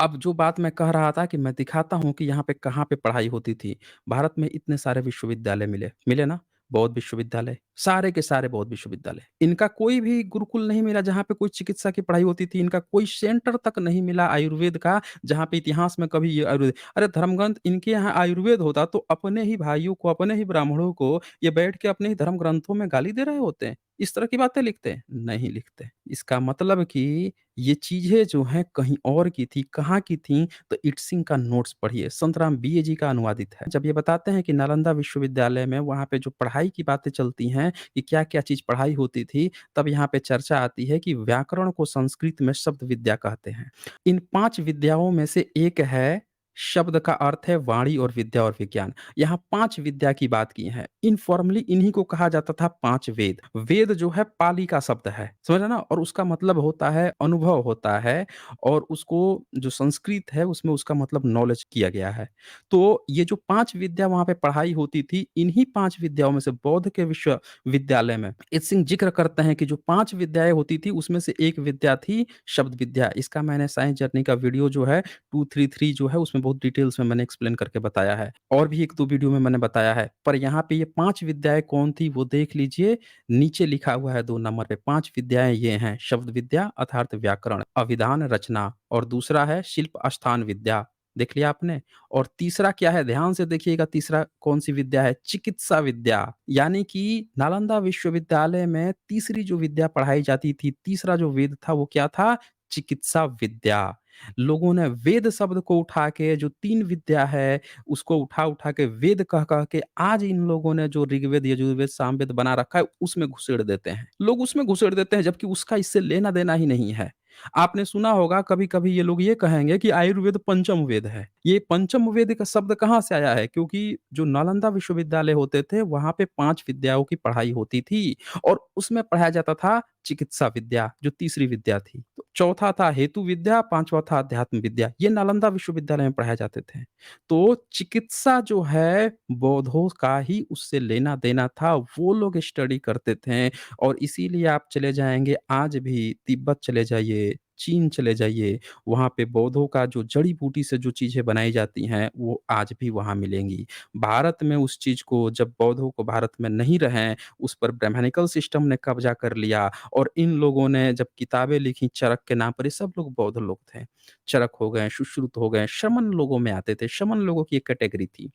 अब जो बात मैं कह रहा था कि मैं दिखाता हूँ कि यहाँ पे कहाँ पे पढ़ाई होती थी। भारत में इतने सारे विश्वविद्यालय मिले, मिले ना? बौद्ध विश्वविद्यालय, सारे के सारे बौद्ध विश्वविद्यालय। इनका कोई भी गुरुकुल नहीं मिला जहाँ पे कोई चिकित्सा की पढ़ाई होती थी, इनका कोई सेंटर तक नहीं मिला आयुर्वेद का, जहाँ पे इतिहास में कभी ये आयुर्वेद, अरे धर्मग्रंथ इनके यहाँ आयुर्वेद होता तो अपने ही भाइयों को, अपने ही ब्राह्मणों को ये बैठ के अपने ही धर्म ग्रंथों में गाली दे रहे होते हैं। इस तरह की बातें लिखते हैं? नहीं लिखते। इसका मतलब कि ये चीज़ें जो हैं कहीं और की थी, कहाँ की थी? तो इत्सिंग का नोट्स पढ़िए, संतराम बीए जी का अनुवादित है। जब ये बताते हैं कि नालंदा विश्वविद्यालय में वहाँ पे जो पढ़ाई की बातें चलती हैं, कि क्या-क्या चीज़ पढ़ाई होती थी, तब यहाँ पे चर्चा आती है कि व्याकरण को संस्कृत में शब्द विद्या कहते हैं। इन 5 विद्याओं में से एक है, शब्द का अर्थ है वाणी और विद्या और विज्ञान। यहाँ 5 विद्या की बात की है। इनफॉर्मली इन्हीं को कहा जाता था 5 वेद। वेद जो है पाली का शब्द है, समझ रहे ना? और उसका मतलब होता है अनुभव होता है, और उसको जो संस्कृत है उसमें उसका मतलब नॉलेज किया गया है। तो ये जो 5 विद्या वहाँ पे पढ़ाई होती थी, इन्हीं 5 विद्याओं में से बौद्ध के विश्वविद्यालय में इत्सिंग ज़िक्र करते हैं कि जो 5 विद्याएँ होती थी उसमें से एक विद्या थी शब्द विद्या। इसका मैंने साइंस जर्नी का वीडियो जो है 233 जो है उसमें बहुत डिटेल्स में मैंने एक्सप्लेन करके बताया है। और भी 1-2 वीडियो में मैंने बताया है। पर यहाँ पे ये 5 विद्याएँ कौन थी वो देख लीजिए, नीचे लिखा हुआ है 2 नंबर पे। 5 विद्याएँ ये हैं, शब्द विद्या अर्थात व्याकरण, अभिधान रचना, और दूसरा है शिल्प अष्टान विद्या। देख लिया आपने? और तीसरा क्या है, ध्यान से देखिएगा, तीसरा कौन-सी विद्या है? चिकित्सा विद्या। यानी कि नालंदा विश्वविद्यालय में तीसरी जो विद्या पढ़ाई जाती थी, तीसरा जो वेद था वो क्या था? चिकित्सा विद्या। लोगों ने वेद शब्द को उठा के, जो 3 विद्या है, उसको उठा-उठा के वेद कह-कह के आज इन लोगों ने जो ऋग्वेद, यजुर्वेद, सामवेद बना रखा है, उसमें घुसेड़ देते हैं। लोग उसमें घुसेड़ देते हैं जबकि उसका इससे लेना-देना ही नहीं है। आपने सुना होगा कभी-कभी ये लोग ये कहेंगे कि आयुर्वेद पंचम वेद है। ये पंचम वेद का शब्द कहाँ से आया है? क्योंकि जो नालंदा विश्वविद्यालय होते थे, वहाँ पे 5 विद्याओं की पढ़ाई होती थी और उसमें पढ़ाया जाता था चिकित्सा विद्या, जो तीसरी विद्या थी। तो चौथा था हेतु विद्या, 5वां था अध्यात्म विद्या। ये नालंदा विश्वविद्यालय में पढ़ाए जाते थे। तो चिकित्सा जो है बौद्धों का ही उससे लेना-देना था, वो लोग स्टडी करते थे, और इसीलिए आप चले जाएँगे आज भी तिब्बत चले जाइए, चीन चले जाइए, वहाँ पे बौद्धों का जो जड़ी-बूटी से जो चीज़ें बनाई जाती हैं, वो आज भी वहाँ मिलेंगी। भारत में उस चीज़ को, जब बौद्धों को भारत में नहीं रहे, उस पर ब्राह्मणिकल सिस्टम ने कब्ज़ा कर लिया, और इन लोगों ने जब किताबें लिखी चरक के नाम पर, ये सब लोग बौद्ध लोग थे। चरक हो गए, सुश्रुत हो गए, शमन लोगों में आते थे, शमन लोगों की एक कैटेगरी थी।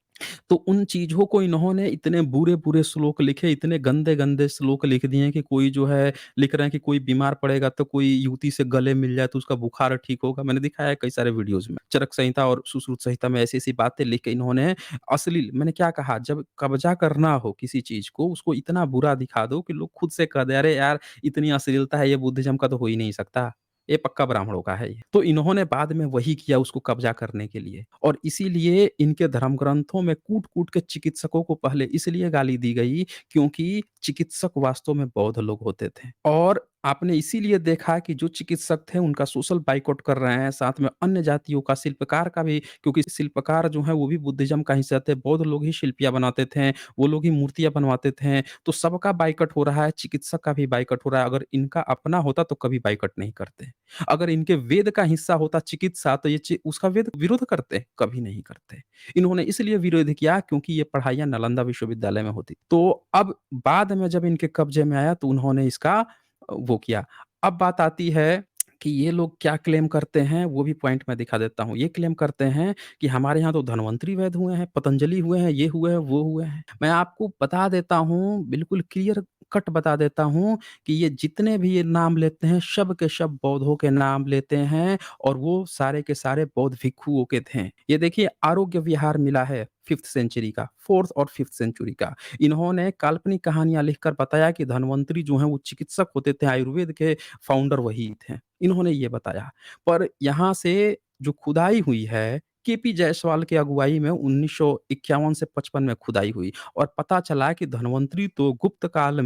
तो उन चीज़ों को इन्होंने इतने बुरे-बुरे श्लोक लिखे, इतने गंदे-गंदे श्लोक लिख दिए हैं कि कोई जो है, लिख रहे हैं कि कोई बीमार पड़ेगा तो कोई युवती से गले मिल जाए तो उसका बुखार ठीक होगा। मैंने दिखाया है कई सारे वीडियोज़ में। चरक संहिता और सुश्रुत संहिता में ऐसी-ऐसी बातें लिख के इन्होंने अश्लील, मैंने क्या कहा, जब कब्ज़ा करना हो किसी चीज़ को, उसको इतना बुरा दिखा दो कि लोग खुद से कह दें, "अरे यार! इतनी अश्लीलता है, ये बुद्धिज़्म का तो हो ही नहीं सकता। ये पक्का ब्राह्मणों का है ये।" तो इन्होंने बाद में वही किया उसको कब्ज़ा करने के लिए, और इसीलिए इनके धर्म ग्रंथों में कूट-कूट के चिकित्सकों को पहले इसलिए गाली दी गई क्योंकि चिकित्सक वास्तव में बौद्ध लोग होते थे। और आपने इसीलिए देखा कि जो चिकित्सक थे उनका सोशल बायकॉट कर रहे हैं, साथ में अन्य जातियों का, शिल्पकार का भी, क्योंकि शिल्पकार जो हैं वो भी बुद्धिज़्म का हिस्सा थे, बौद्ध लोग ही शिल्पियाँ बनाते थे, वो लोग ही मूर्तियाँ बनवाते थे, तो सबका बायकॉट हो रहा है, चिकित्सक का भी बायकॉट हो रहा है। अगर इनका अपना होता तो कभी बायकॉट नहीं करते। अगर इनके वेद का हिस्सा होता चिकित्सा तो ये उसका वेद विरोध करते? कभी नहीं करते। इन्होंने इसलिए विरोध किया क्योंकि ये पढ़ाइयाँ नालंदा विश्वविद्यालय में होती। तो अब बाद में जब इनके कब्ज़े में आया तो उन्होंने इसका वो किया। अब बात आती है कि ये लोग क्या क्लेम करते हैं, वो भी पॉइंट मैं दिखा देता हूँ। ये क्लेम करते हैं कि हमारे यहाँ तो धन्वंतरी वैद्य हुए हैं, पतंजलि हुए हैं, ये हुए हैं, वो हुए हैं। मैं आपको बता देता हूँ, बिल्कुल क्लियर कट बता देता हूँ कि ये जितने भी ये नाम लेते हैं, सब के सब बौद्धों के नाम लेते हैं और वो सारे के सारे बौद्ध भिक्षुओं के थे। ये देखिए आरोग्य विहार मिला है 5th सेंचुरी का, 4th और 5th सेंचुरी का। इन्होंने काल्पनिक कहानियाँ लिखकर बताया कि धन्वंतरी जो हैं वो चिकित्सक होते थे, आयुर्वेद के फाउंडर वही थे। इन्होंने ये बताया। पर यहाँ से जो खुदाई हुई है, केपी जायसवाल की अगुवाई में 1951 से 55 में खुदाई हुई और पता चला कि धन्वंतरी तो गुप्त काल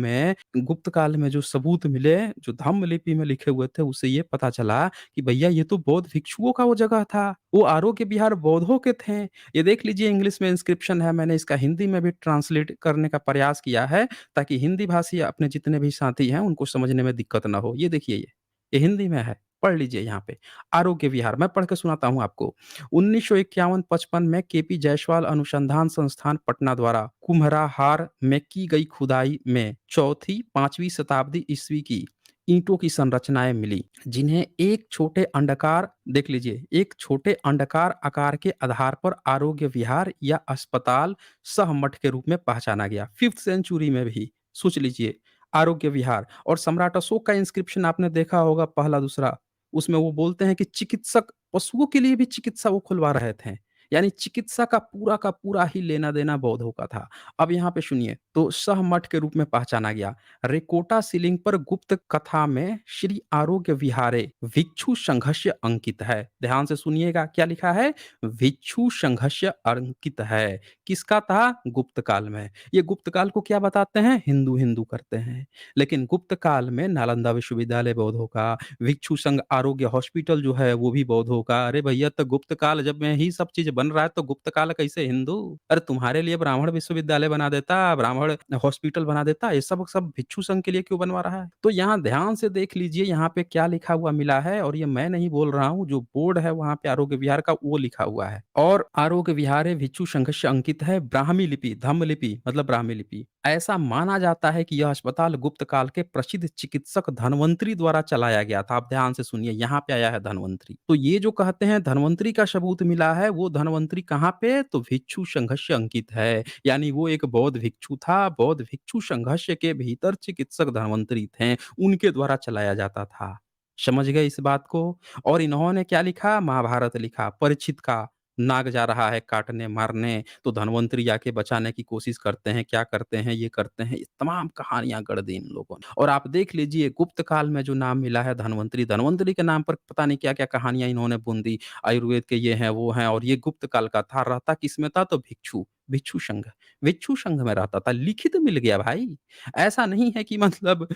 में जो सबूत मिले, जो धम्म लिपि में लिखे हुए थे, उससे ये पता चला कि भैया ये तो बौद्ध भिक्षुओं का वो जगह था। वो आरोग्य विहार बौद्धों के थे। ये देख लीजिए इंग्लिश में इंस्क्रिप्शन है, मैंने इसका हिंदी में भी ट्रांसलेट करने का प्रयास किया है, ताकि हिंदी भाषी अपने जितने भी साथी हैं, उनको समझने में दिक्कत ना हो। ये देखिए ये हिंदी में है, पढ़ लीजिए यहाँ पे। आरोग्य विहार मैं पढ़ के सुनाता हूँ आपको। 1951-55 में केपी जायसवाल अनुसंधान संस्थान पटना द्वारा कुम्हराहार में की गई खुदाई में 4th-5वीं शताब्दी ईस्वी की ईंटों की संरचनाएँ मिली, जिन्हें एक छोटे अंडाकार देख लीजिए, एक छोटे अंडाकार आकार के आधार पर आरोग्य विहार या अस्पताल सह मठ के रूप में पहचाना गया। 5th सेंचुरी में भी सोच लीजिए आरोग्य विहार। और सम्राट अशोक का इंस्क्रिप्शन आपने देखा होगा पहला दूसरा, उसमें वो बोलते हैं कि चिकित्सक पशुओं के लिए भी चिकित्सा वो खुलवा रहे थे। यानी चिकित्सा का पूरा ही लेना-देना बौद्धों का था। अब यहाँ पे सुनिए, तो सहमठ के रूप में पहचाना गया। रेकोटा सीलिंग पर गुप्त कथा में श्री आरोग्य विहारे भिक्षु संघस्य अंकित है। ध्यान से सुनिएगा क्या लिखा है? भिक्षु संघस्य अंकित है। किसका था? गुप्त काल में। ये गुप्त काल को क्या बताते हैं? हिंदू-हिंदू करते हैं। लेकिन गुप्त काल में नालंदा विश्वविद्यालय बौद्धों का, भिक्षु संघ आरोग्य हॉस्पिटल जो है वो भी बौद्धों का। अरे भैया तो गुप्त काल जब में ही सब चीज़ बन रहा है तो गुप्त काल कैसे हिंदू? अरे तुम्हारे लिए ब्राह्मण विश्वविद्यालय बना देता, ब्राह्मण हॉस्पिटल बना देता, ये सब भिक्षु संघ के लिए क्यों बनवा रहा है? तो यहाँ ध्यान से देख लीजिए यहाँ पे क्या लिखा हुआ मिला है, और ये मैं नहीं बोल रहा हूँ, जो बोर्ड है वहाँ पे आरोग्य विहार का वो लिखा हुआ है। और आरोग्य विहारे भिक्षु संघस्य अंकित है, ब्राह्मी लिपि, धम्म लिपि मतलब ब्राह्मी लिपि। ऐसा माना जाता है कि यह अस्पताल गुप्त काल के प्रसिद्ध चिकित्सक धन्वंतरी द्वारा चलाया गया था। आप ध्यान से सुनिए, यहाँ पे आया है धन्वंतरी। तो ये जो कहते हैं धन्वंतरी का सबूत मिला है, वो धन्वंतरी कहाँ पे? तो भिक्षु संघस्य अंकित है। यानी वो एक बौद्ध भिक्षु था, बौद्ध भिक्षु संघस्य के भीतर चिकित्सक धन्वंतरी थे, उनके द्वारा चलाया जाता था। समझ गए इस बात को? और इन्होंने क्या लिखा? महाभारत लिखा। परीक्षित का नाग जा रहा है काटने मारने, तो धन्वंतरी आके बचाने की कोशिश करते हैं, क्या करते हैं, ये करते हैं, ये तमाम कहानियाँ गढ़ दी इन लोगों ने। और आप देख लीजिए गुप्त काल में जो नाम मिला है धन्वंतरी, धन्वंतरी के नाम पर पता नहीं क्या-क्या कहानियाँ इन्होंने बुन दी, आयुर्वेद के ये हैं, वो हैं, और ये गुप्त काल का था। रहता किसमें था? तो भिक्षु संघ, भिक्षु संघ में रहता था। लिखित मिल गया भाई, ऐसा नहीं है कि मतलब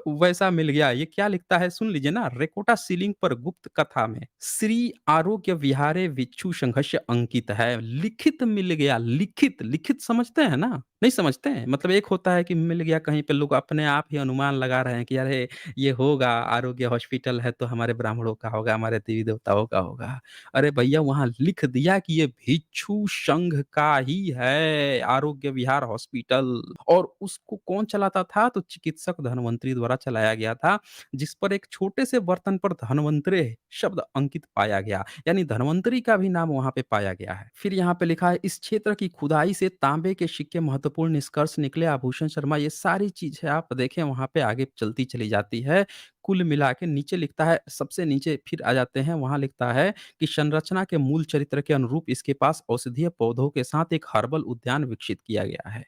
वैसा मिल गया। ये क्या लिखता है सुन लीजिए ना, रेकोटा सीलिंग पर गुप्त कथा में श्री आरोग्य विहारे भिक्षु संघस्य अंकित है। लिखित मिल गया, लिखित, लिखित समझते हैं ना? नहीं समझते हैं? मतलब एक होता है कि मिल गया कहीं पे, लोग अपने आप ही अनुमान लगा रहे हैं कि अरे ये होगा, आरोग्य हॉस्पिटल है तो हमारे ब्राह्मणों का होगा, हमारे देवी देवताओं का होगा। अरे भैया वहाँ लिख दिया कि ये भिक्षु संघ का ही है आरोग्य विहार हॉस्पिटल। और उसको कौन चलाता था? तो चिकित्सक धन्वंतरी द्वारा चलाया गया था, जिस पर एक छोटे से बर्तन पर धन्वंतरे शब्द अंकित पाया गया, यानी धन्वंतरी का भी नाम वहां पे पाया गया है। फिर यहाँ पे लिखा है इस क्षेत्र की खुदाई से तांबे के सिक्के महत्वपूर्ण निष्कर्ष निकले। आभूषण शर्मा, ये सारी चीज है, आप देखें वहां पे आगे चलती चली जाती है। कुल मिला के नीचे लिखता है, सबसे नीचे फिर आ जाते हैं, वहां लिखता है कि संरचना के मूल चरित्र के अनुरूप इसके पास औषधीय पौधों के साथ एक हर्बल उद्यान विकसित किया गया है।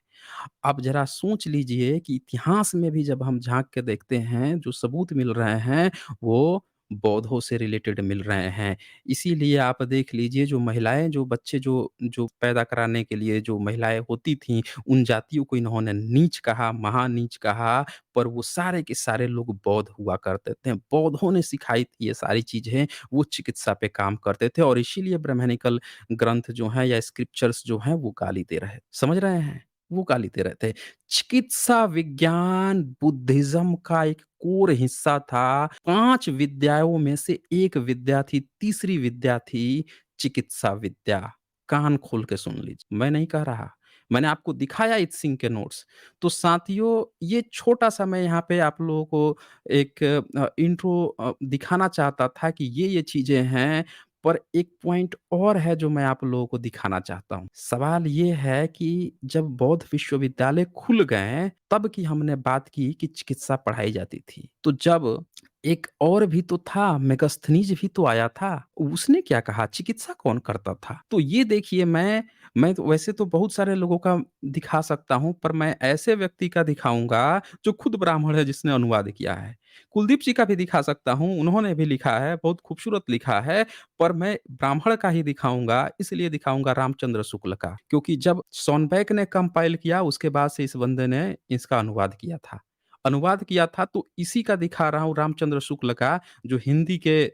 अब ज़रा सोच लीजिए कि इतिहास में भी जब हम झाँक के देखते हैं, जो सबूत मिल रहे हैं, वो बौद्धों से रिलेटेड मिल रहे हैं। इसीलिए आप देख लीजिए, जो महिलाएँ, जो बच्चे जो जो पैदा कराने के लिए जो महिलाएँ होती थीं, उन जातियों को इन्होंने नीच कहा, महानीच कहा, पर वो सारे के सारे लोग बौद्ध हुआ करते थे। बौद्धों ने सिखाई थी ये सारी चीज़ें, वो चिकित्सा पे काम करते थे, और इसीलिए ब्राह्मणिकल ग्रंथ जो हैं या स्क्रिप्चर्स जो हैं, वो गाली दे रहे, समझ रहे हैं? वो गाली दे रहे थे। चिकित्सा विज्ञान बुद्धिज़्म का एक कोर हिस्सा था। 5 विद्याओं में से एक विद्या थी, तीसरी विद्या थी चिकित्सा विद्या। कान खोल के सुन लीजिए, मैं नहीं कह रहा। मैंने आपको दिखाया इत्सिंग के नोट्स। तो साथियों, ये छोटा-सा मैं यहाँ पे आप लोगों को एक इंट्रो दिखाना चाहता था कि ये चीज़ें हैं, पर एक पॉइंट और है जो मैं आप लोगों को दिखाना चाहता हूँ। सवाल ये है कि जब बौद्ध विश्वविद्यालय खुल गए, तब की हमने बात की कि चिकित्सा पढ़ाई जाती थी। तो जब एक और भी तो था, मेगास्थनीज़ भी तो आया था। उसने क्या कहा? चिकित्सा कौन करता था? तो ये देखिए मैं तो वैसे तो बहुत सारे लोगों का दिखा सकता हूँ, पर मैं ऐसे व्यक्ति का दिखाऊँगा जो खुद ब्राह्मण है जिसने अनुवाद किया है। कुलदीप जी का भी दिखा सकता हूँ, उन्होंने भी लिखा है, बहुत खूबसूरत लिखा है, पर मैं ब्राह्मण का ही दिखाऊँगा, इसलिए दिखाऊँगा रामचंद्र शुक्ल का, क्योंकि जब सॉनबैक ने कंपाइल किया, उसके बाद से इस बंदे ने इसका अनुवाद किया था। अनुवाद किया था तो इसी का दिखा रहा हूँ रामचंद्र शुक्ल का, जो हिंदी के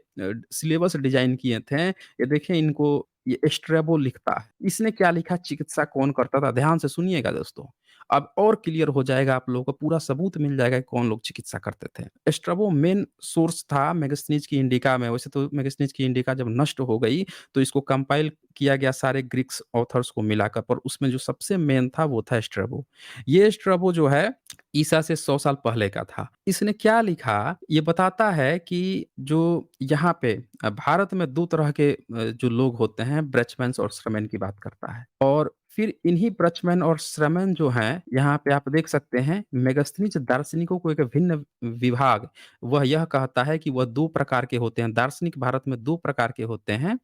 सिलेबस डिज़ाइन किए थे। ये देखिए इनको ये एस्ट्रैबो लिखता है। इसने क्या लिखा चिकित्सा कौन करता था? ध्यान से सुनिएगा दोस्तों। अब और क्लियर हो जाएगा आप लोगों को, पूरा सबूत मिल जाएगा कि कौन लोग चिकित्सा करते थे। एस्ट्रैबो मेन सोर्स था मेगास्थनीज़ की इंडिका में। वैसे तो मेगास्थनीज़ की इंडिका जब नष्ट हो गई, तो इसको कंपाइल किया गया सारे ग्रीक्स ऑथर्स को मिलाकर, पर उसमें जो सबसे मेन था वो था एस्ट्रैबो। ये एस्ट्रैबो जो है ईसा से 100 साल पहले का था। इसने क्या लिखा, ये बताता है कि जो यहाँ पे भारत में 2 तरह के जो लोग होते हैं, ब्रजमैन्स और श्रमण की बात करता है। और फिर इन्हीं ब्रजमैन और श्रमण जो हैं, यहाँ पे आप देख सकते हैं, मेगास्थनीज दार्शनिकों को एक भिन्न विभाग, वह यह कहता है कि वह 2 प्रकार के होते हैं। दार्शनिक भारत में 2 प्रकार के होते हैं,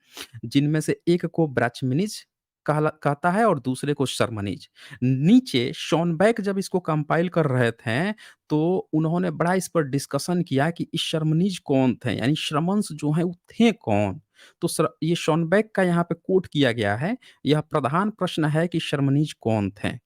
जिनमें से एक को ब्राह्मणिज कहता है और दूसरे को शर्मनीज। नीचे शॉनबैक जब इसको कंपाइल कर रहे थे, तो उन्होंने बड़ा इस पर डिस्कशन किया कि इस शर्मनीज कौन थे? यानी श्रमन्स जो हैं वो थे कौन? तो ये शॉनबैक का यहाँ पे कोट किया गया है। यह प्रधान प्रश्न है कि शर्मनीज कौन थे?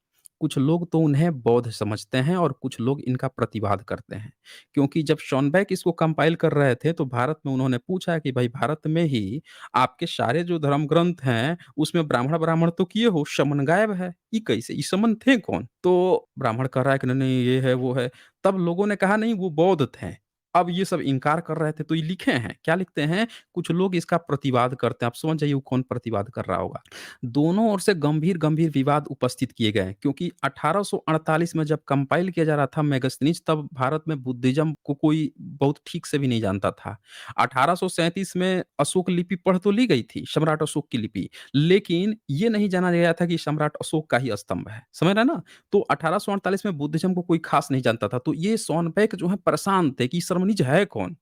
कुछ लोग तो उन्हें बौद्ध समझते हैं और कुछ लोग इनका प्रतिवाद करते हैं। क्योंकि जब शॉनबैक इसको कंपाइल कर रहे थे, तो भारत में उन्होंने पूछा कि भाई भारत में ही आपके सारे जो धर्म ग्रंथ हैं, उसमें ब्राह्मण-ब्राह्मण तो किए हो, शमन गायब है। ये कैसे? ये शमन थे कौन? तो ब्राह्मण कह रहा है कि नहीं-नहीं ये है, वो है। तब लोगों ने कहा नहीं वो बौद्ध थे। अब ये सब इनकार कर रहे थे तो ये लिखे हैं। क्या लिखते हैं? कुछ लोग इसका प्रतिवाद करते हैं। आप समझ जाइए वो कौन प्रतिवाद कर रहा होगा। दोनों ओर से गंभीर-गंभीर विवाद उपस्थित किए गए क्योंकि 1848 में जब कंपाइल किया जा रहा था मेगास्थनीज, तब भारत में बुद्धिज़्म को कोई बहुत ठीक से भी नहीं जानता था। 1837 में अशोक लिपि पढ़ तो ली गई थी, सम्राट अशोक की लिपि, लेकिन ये नहीं जाना गया था कि सम्राट अशोक का ही स्तंभ है। समझ रहे हैं ना? तो 1848 में बुद्धिज़्म को कोई खास नहीं जानता था। तो ये सोनपेक जो है परेशान थे कि शर्मनीज है कौन?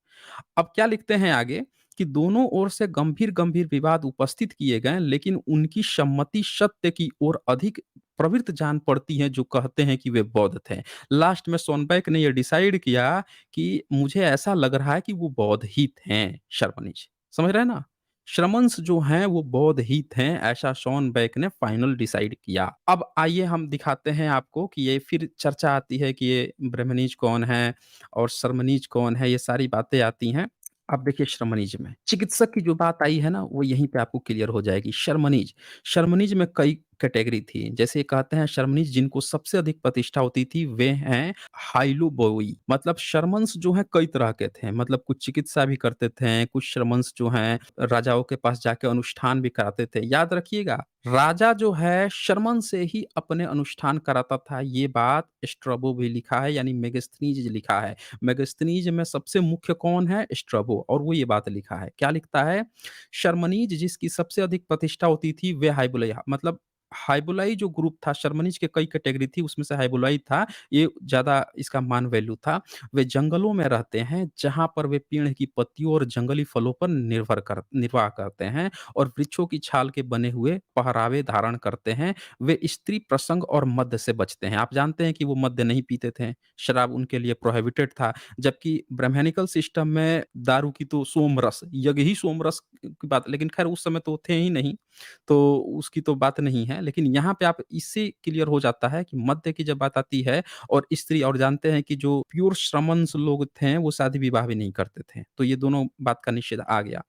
अब क्या लिखते हैं आगे कि दोनों ओर से गंभीर-गंभीर विवाद उपस्थित किए गए, लेकिन उनकी सम्मति सत्य की ओर अधिक प्रवृत्त जान पड़ती है, जो कहते हैं कि वे बौद्ध थे। लास्ट में सोनबैक ने यह डिसाइड किया कि मुझे ऐसा लग रहा है कि वो बौद्ध ही थे, शर्मनीज। समझ रहे हैं ना? श्रमन्स जो हैं वो बौद्ध ही थे, ऐसा सोनबैक ने फाइनल डिसाइड किया। अब आइए हम दिखाते हैं आपको कि ये फिर चर्चा आती है कि ये ब्राह्मणीज कौन है और शर्मनीज कौन है, ये सारी बातें आती हैं। अब देखिए शर्मनीज में, चिकित्सक की जो बात आई है ना, वो यहीं पे आपको क्लियर हो जाएगी। शर्मनीज, शर्मनीज में कई कैटेगरी थी। जैसे कहते हैं शर्मनीज जिनको सबसे अधिक प्रतिष्ठा होती थी, वे हैं हाइलोबोई। मतलब शर्मन्स जो हैं कई तरह के थे। मतलब कुछ चिकित्सा भी करते थे, कुछ शर्मन्स जो हैं राजाओं के पास जाके अनुष्ठान भी कराते थे। याद रखिएगा, राजा जो है शर्मन से ही अपने अनुष्ठान कराता था। ये बात स्ट्रैबो भी लिखा है, यानी मेगास्थनीज लिखा है। मेगास्थनीज में सबसे मुख्य कौन है? स्ट्रैबो, और वो ये बात लिखा है। क्या लिखता है? शर्मनीज जिसकी सबसे अधिक प्रतिष्ठा होती थी, वे हाइबुलई, मतलब हाइबुलाई जो ग्रुप था, शर्मनीज के कई कैटेगरी थी, उसमें से हाइबुलाई था। ये ज़्यादा इसका मान वैल्यू था। वे जंगलों में रहते हैं, जहाँ पर वे पेड़ की पत्तियों और जंगली फलों पर निर्वाह करते हैं और वृक्षों की छाल के बने हुए पहरावे धारण करते हैं। वे स्त्री प्रसंग और मद्य से बचते हैं। आप जानते हैं कि वो मद्य नहीं पीते थे, शराब उनके लिए प्रोहिबिटेड था। जबकि ब्राह्मणिकल सिस्टम में दारू की तो सोमरस, यज्ञ ही सोमरस की बात, लेकिन खैर उस समय तो थे ही नहीं, तो उसकी तो बात नहीं है। लेकिन यहाँ पे आप इससे क्लियर हो जाता है कि मद्य की जब बात आती है और स्त्री, और जानते हैं कि जो प्योर श्रमन्स लोग थे, वो शादी विवाह भी नहीं करते थे। तो ये दोनों बात का निषेध आ गया।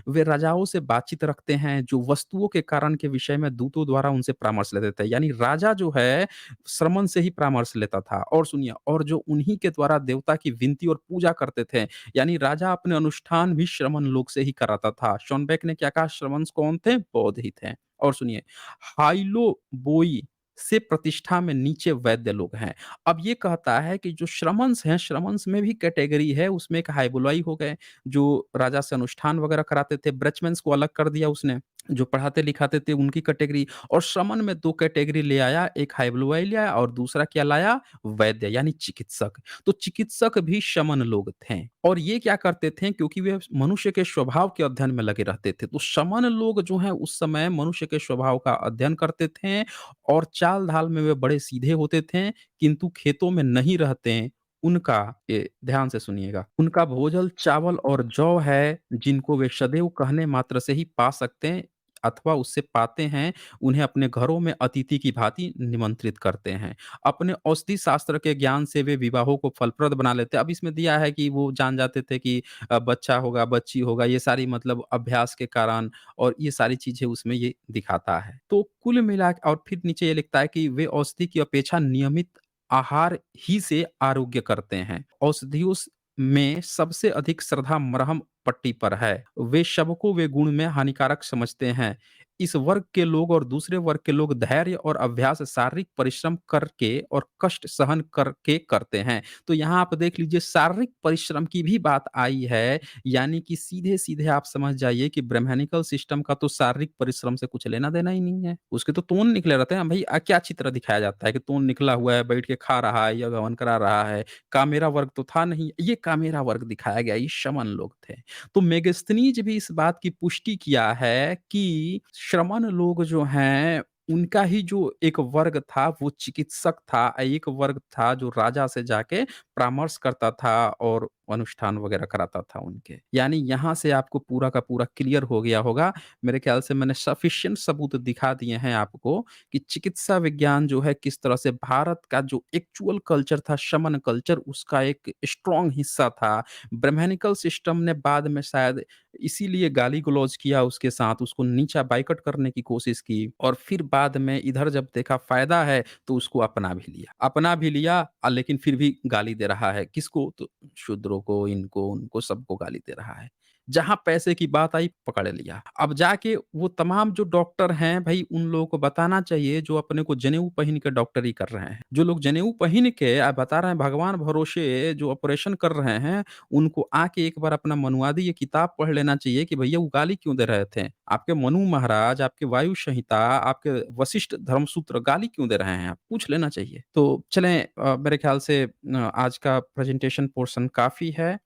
वे राजाओं से बातचीत रखते हैं, जो वस्तुओं के कारण के विषय में दूतों द्वारा उनसे परामर्श लेते थे। यानी राजा जो है श्रमण से ही परामर्श लेता था। और सुनिए, और जो उन्हीं के द्वारा देवता की विनती और पूजा करते थे, यानी राजा अपने अनुष्ठान भी श्रमण लोग से ही कराता था। शॉनबेक ने क्या कहा? श्रमण कौन थे? बौद्ध ही थे। और सुनिए, हाइलो बोई से प्रतिष्ठा में नीचे वैद्य लोग हैं। अब ये कहता है कि जो श्रमण्स हैं, श्रमण्स में भी कैटेगरी है, उसमें एक हाइबुलॉई हो गए, जो राजा से अनुष्ठान वगैरह कराते थे, ब्रजमेंस को अलग कर दिया उसने, जो पढ़ाते-लिखाते थे उनकी कैटेगरी, और श्रमण में 2 कैटेगरी ले आया, एक हाइबुलॉई ले आया और दूसरा क्या लाया? वैद्य यानी चिकित्सक। तो चिकित्सक भी शमन लोग थे और ये क्या करते थे, क्योंकि वे मनुष्य के स्वभाव के अध्ययन में लगे रहते थे, तो शमन लोग जो हैं उस समय मनुष्य के स्वभाव का अध्ययन करते थे और चाल-ढाल में वे बड़े सीधे होते थे, किंतु खेतों में नहीं रहते। उनका, ये ध्यान से सुनिएगा, उनका भोजन चावल और जौ है, जिनको वे सदैव कहने मात्र से ही पा सकते हैं अथवा उससे पाते हैं, उन्हें अपने घरों में अतिथि की भांति निमंत्रित करते हैं। अपने औषधि शास्त्र के ज्ञान से वे विवाहों को फलप्रद बना लेते हैं। अब इसमें दिया है कि वो जान जाते थे कि बच्चा होगा, बच्ची होगा, ये सारी मतलब अभ्यास के कारण, और ये सारी चीज़ें उसमें ये दिखाता है। तो कुल मिला के, और फिर नीचे ये लिखता है कि वे औषधि की अपेक्षा नियमित आहार ही से आरोग्य करते हैं। औषधियों में सबसे अधिक श्रद्धा मरहम पट्टी पर है। वे सबको वे गुण में हानिकारक समझते हैं। इस वर्ग के लोग और दूसरे वर्ग के लोग धैर्य और अभ्यास, शारीरिक परिश्रम करके और कष्ट सहन करके करते हैं। तो यहाँ आप देख लीजिए, शारीरिक परिश्रम की भी बात आई है, यानी कि सीधे-सीधे आप समझ जाइए कि ब्राह्मणिकल सिस्टम का तो शारीरिक परिश्रम से कुछ लेना-देना ही नहीं है। उसके तो तोन निकले रहते हैं। भई क्या चित्र दिखाया जाता है कि तोन निकला हुआ है, बैठ के खा रहा है या गवन करा रहा है। कामेरा वर्ग तो था नहीं, ये कामेरा वर्ग दिखाया गया, ये शमन लोग थे। तो मेगास्थनीज भी इस बात की पुष्टि किया है कि श्रमण लोग जो हैं, उनका ही जो एक वर्ग था वो चिकित्सक था, एक वर्ग था जो राजा से जाके परामर्श करता था और अनुष्ठान वगैरह कराता था उनके। यानी यहाँ से आपको पूरा का पूरा क्लियर हो गया होगा। मेरे ख्याल से मैंने सफिशिएंट सबूत दिखा दिए हैं आपको कि चिकित्सा विज्ञान जो है किस तरह से भारत का जो एक्चुअल कल्चर था, शमन कल्चर, उसका एक स्ट्रॉन्ग हिस्सा था। ब्राह्मणिकल सिस्टम ने बाद में शायद इसीलिए गाली-गलौज किया उसके साथ, उसको नीचा बायकॉट करने की कोशिश की, और फिर बाद में इधर जब देखा फ़ायदा है, तो उसको अपना भी लिया। अपना भी लिया, लेकिन फिर भी गाली दे रहा है। किसको? तो शूद्रों को, इनको, उनको, सबको गाली दे रहा है। जहाँ पैसे की बात आई, पकड़ लिया। अब जाके वो तमाम जो डॉक्टर हैं, भई उन लोगों को बताना चाहिए जो अपने को जनेऊ पहन के डॉक्टरी कर रहे हैं। जो लोग जनेऊ पहन के बता रहे हैं भगवान भरोसे जो ऑपरेशन कर रहे हैं, उनको आके एक बार अपना मनुवादी ये किताब पढ़ लेना चाहिए कि भैया वो गाली क्यों दे रहे थे? आपके मनु महाराज, आपके वायु संहिता, आपके वशिष्ठ धर्मसूत्र गाली क्यों दे रहे हैं? आप पूछ लेना चाहिए। तो चलें, मेरे ख्याल से आज का प्रेज़ेंटेशन पोर्शन काफ़ी है।